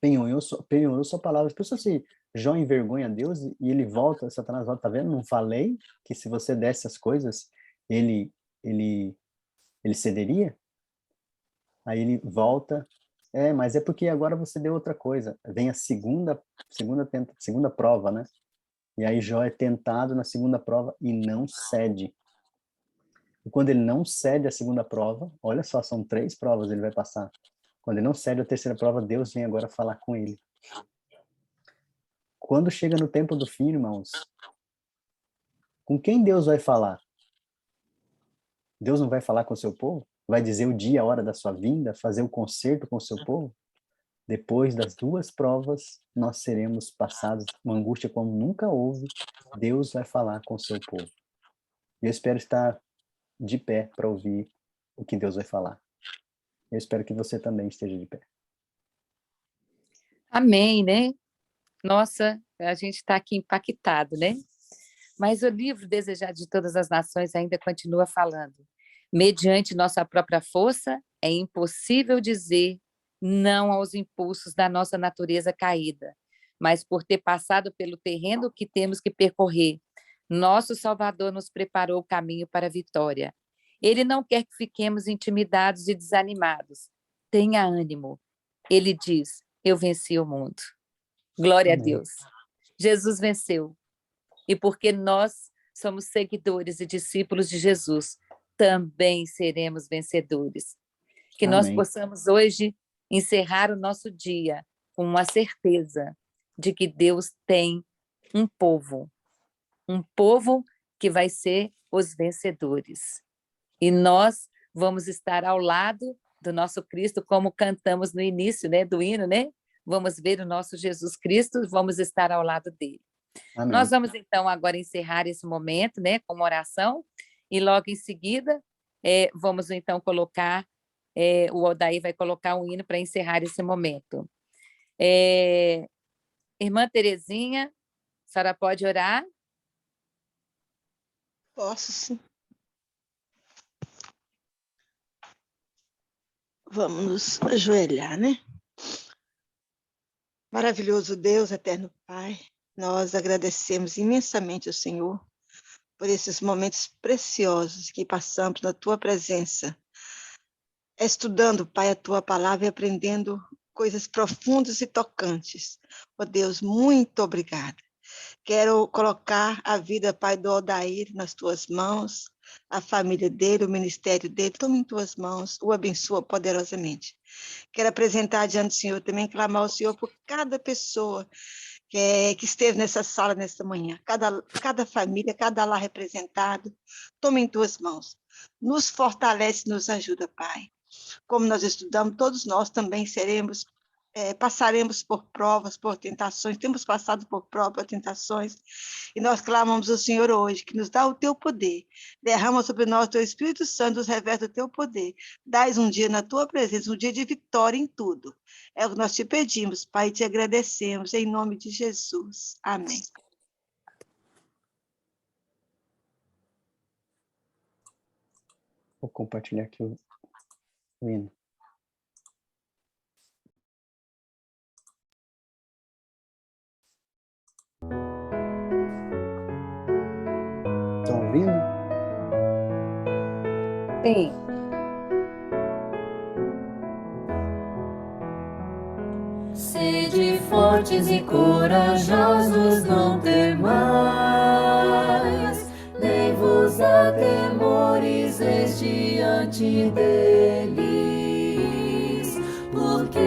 Penhorou sua palavra. Pensa se Jó envergonha Deus e ele volta, Satanás volta, tá vendo? Não falei que se você desse as coisas, ele cederia? Aí ele volta, mas é porque agora você deu outra coisa. Vem a segunda prova, né? E aí Jó é tentado na segunda prova e não cede. E quando ele não cede a segunda prova, olha só, são 3 provas ele vai passar. Quando ele não cede a terceira prova, Deus vem agora falar com ele. Quando chega no tempo do fim, irmãos, com quem Deus vai falar? Deus não vai falar com o seu povo? Vai dizer o dia, a hora da sua vinda? Fazer o concerto com o seu povo? Depois das 2 provas, nós seremos passados uma angústia como nunca houve. Deus vai falar com o seu povo. Eu espero estar de pé para ouvir o que Deus vai falar. Eu espero que você também esteja de pé. Amém, né? Nossa, a gente está aqui impactado, né? Mas o livro Desejado de Todas as Nações ainda continua falando. Mediante nossa própria força, é impossível dizer não aos impulsos da nossa natureza caída, mas por ter passado pelo terreno que temos que percorrer, nosso Salvador nos preparou o caminho para a vitória. Ele não quer que fiquemos intimidados e desanimados. Tenha ânimo. Ele diz, eu venci o mundo. Glória a Deus. Jesus venceu. E porque nós somos seguidores e discípulos de Jesus, também seremos vencedores. Que nós possamos hoje encerrar o nosso dia com a certeza de que Deus tem um povo que vai ser os vencedores. E nós vamos estar ao lado do nosso Cristo, como cantamos no início, né, do hino, né? Vamos ver o nosso Jesus Cristo, vamos estar ao lado dele. Amém. Nós vamos, então, agora encerrar esse momento, né, com uma oração, e logo em seguida, vamos, então, colocar, o Odair vai colocar um hino para encerrar esse momento. Irmã Terezinha, a senhora pode orar? Posso, sim. Vamos nos ajoelhar, né? Maravilhoso Deus, eterno Pai, nós agradecemos imensamente ao Senhor por esses momentos preciosos que passamos na Tua presença, estudando, Pai, a Tua palavra e aprendendo coisas profundas e tocantes. Ó Deus, muito obrigada. Quero colocar a vida, Pai, do Odair nas Tuas mãos, a família dele, o ministério dele, toma em Tuas mãos, o abençoa poderosamente. Quero apresentar diante do Senhor, também clamar ao Senhor por cada pessoa que esteve nessa sala nesta manhã, cada família, cada lar representado, toma em Tuas mãos. Nos fortalece, nos ajuda, Pai. Como nós estudamos, todos nós também passaremos por provas, por tentações, temos passado por provas, por tentações, e nós clamamos ao Senhor hoje, que nos dá o Teu poder, derrama sobre nós o Teu Espírito Santo, nos reverte o Teu poder, dás um dia na Tua presença, um dia de vitória em tudo. É o que nós te pedimos, Pai, e te agradecemos, em nome de Jesus. Amém. Vou compartilhar aqui o hino. Estão ouvindo? Sim. Sede fortes e corajosos, não temais, nem vos atemorizeis diante deles, porque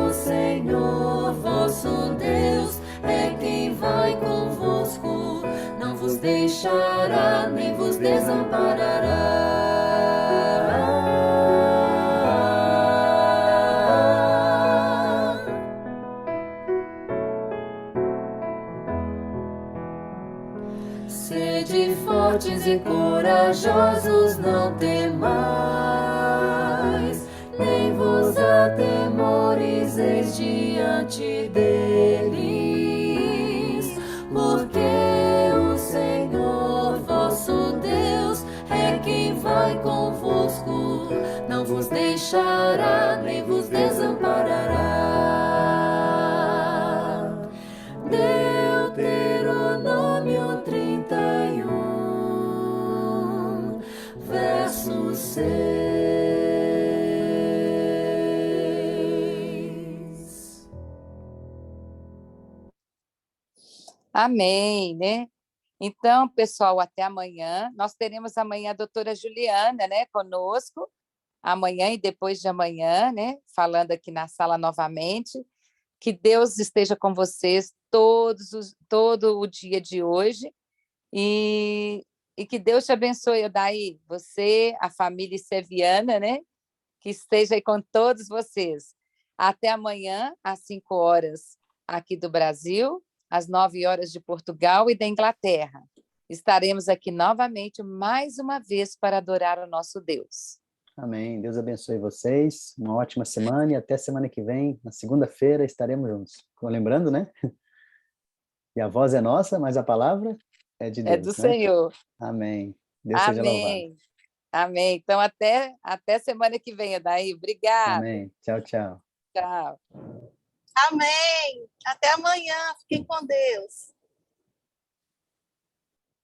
o Senhor vosso Deus é quem vai convosco, não vos deixará nem vos desamparará. Sede fortes e corajosos, não temais, nem vos atemorizeis diante deles, porque o Senhor vosso Deus é quem vai convosco, não vos deixará nem vos desamparará. Deuteronômio 31, verso 6. Amém, né? Então, pessoal, até amanhã. Nós teremos amanhã a doutora Juliana, né, conosco, amanhã e depois de amanhã, né, falando aqui na sala novamente. Que Deus esteja com vocês todo o dia de hoje e que Deus te abençoe, Odaí, você, a família Seviana, né? Que esteja aí com todos vocês. Até amanhã, às 5 horas aqui do Brasil, às 9 horas de Portugal e da Inglaterra. Estaremos aqui novamente mais uma vez para adorar o nosso Deus. Amém. Deus abençoe vocês. Uma ótima semana e até semana que vem, na segunda-feira, estaremos juntos. Lembrando, né? E a voz é nossa, mas a palavra é de É Deus, do né? Senhor. Amém. Deus seja louvado. Amém. Amém. Então, até semana que vem, Adair. Obrigada. Amém. Tchau, tchau. Tchau. Amém. Até amanhã. Fiquem com Deus.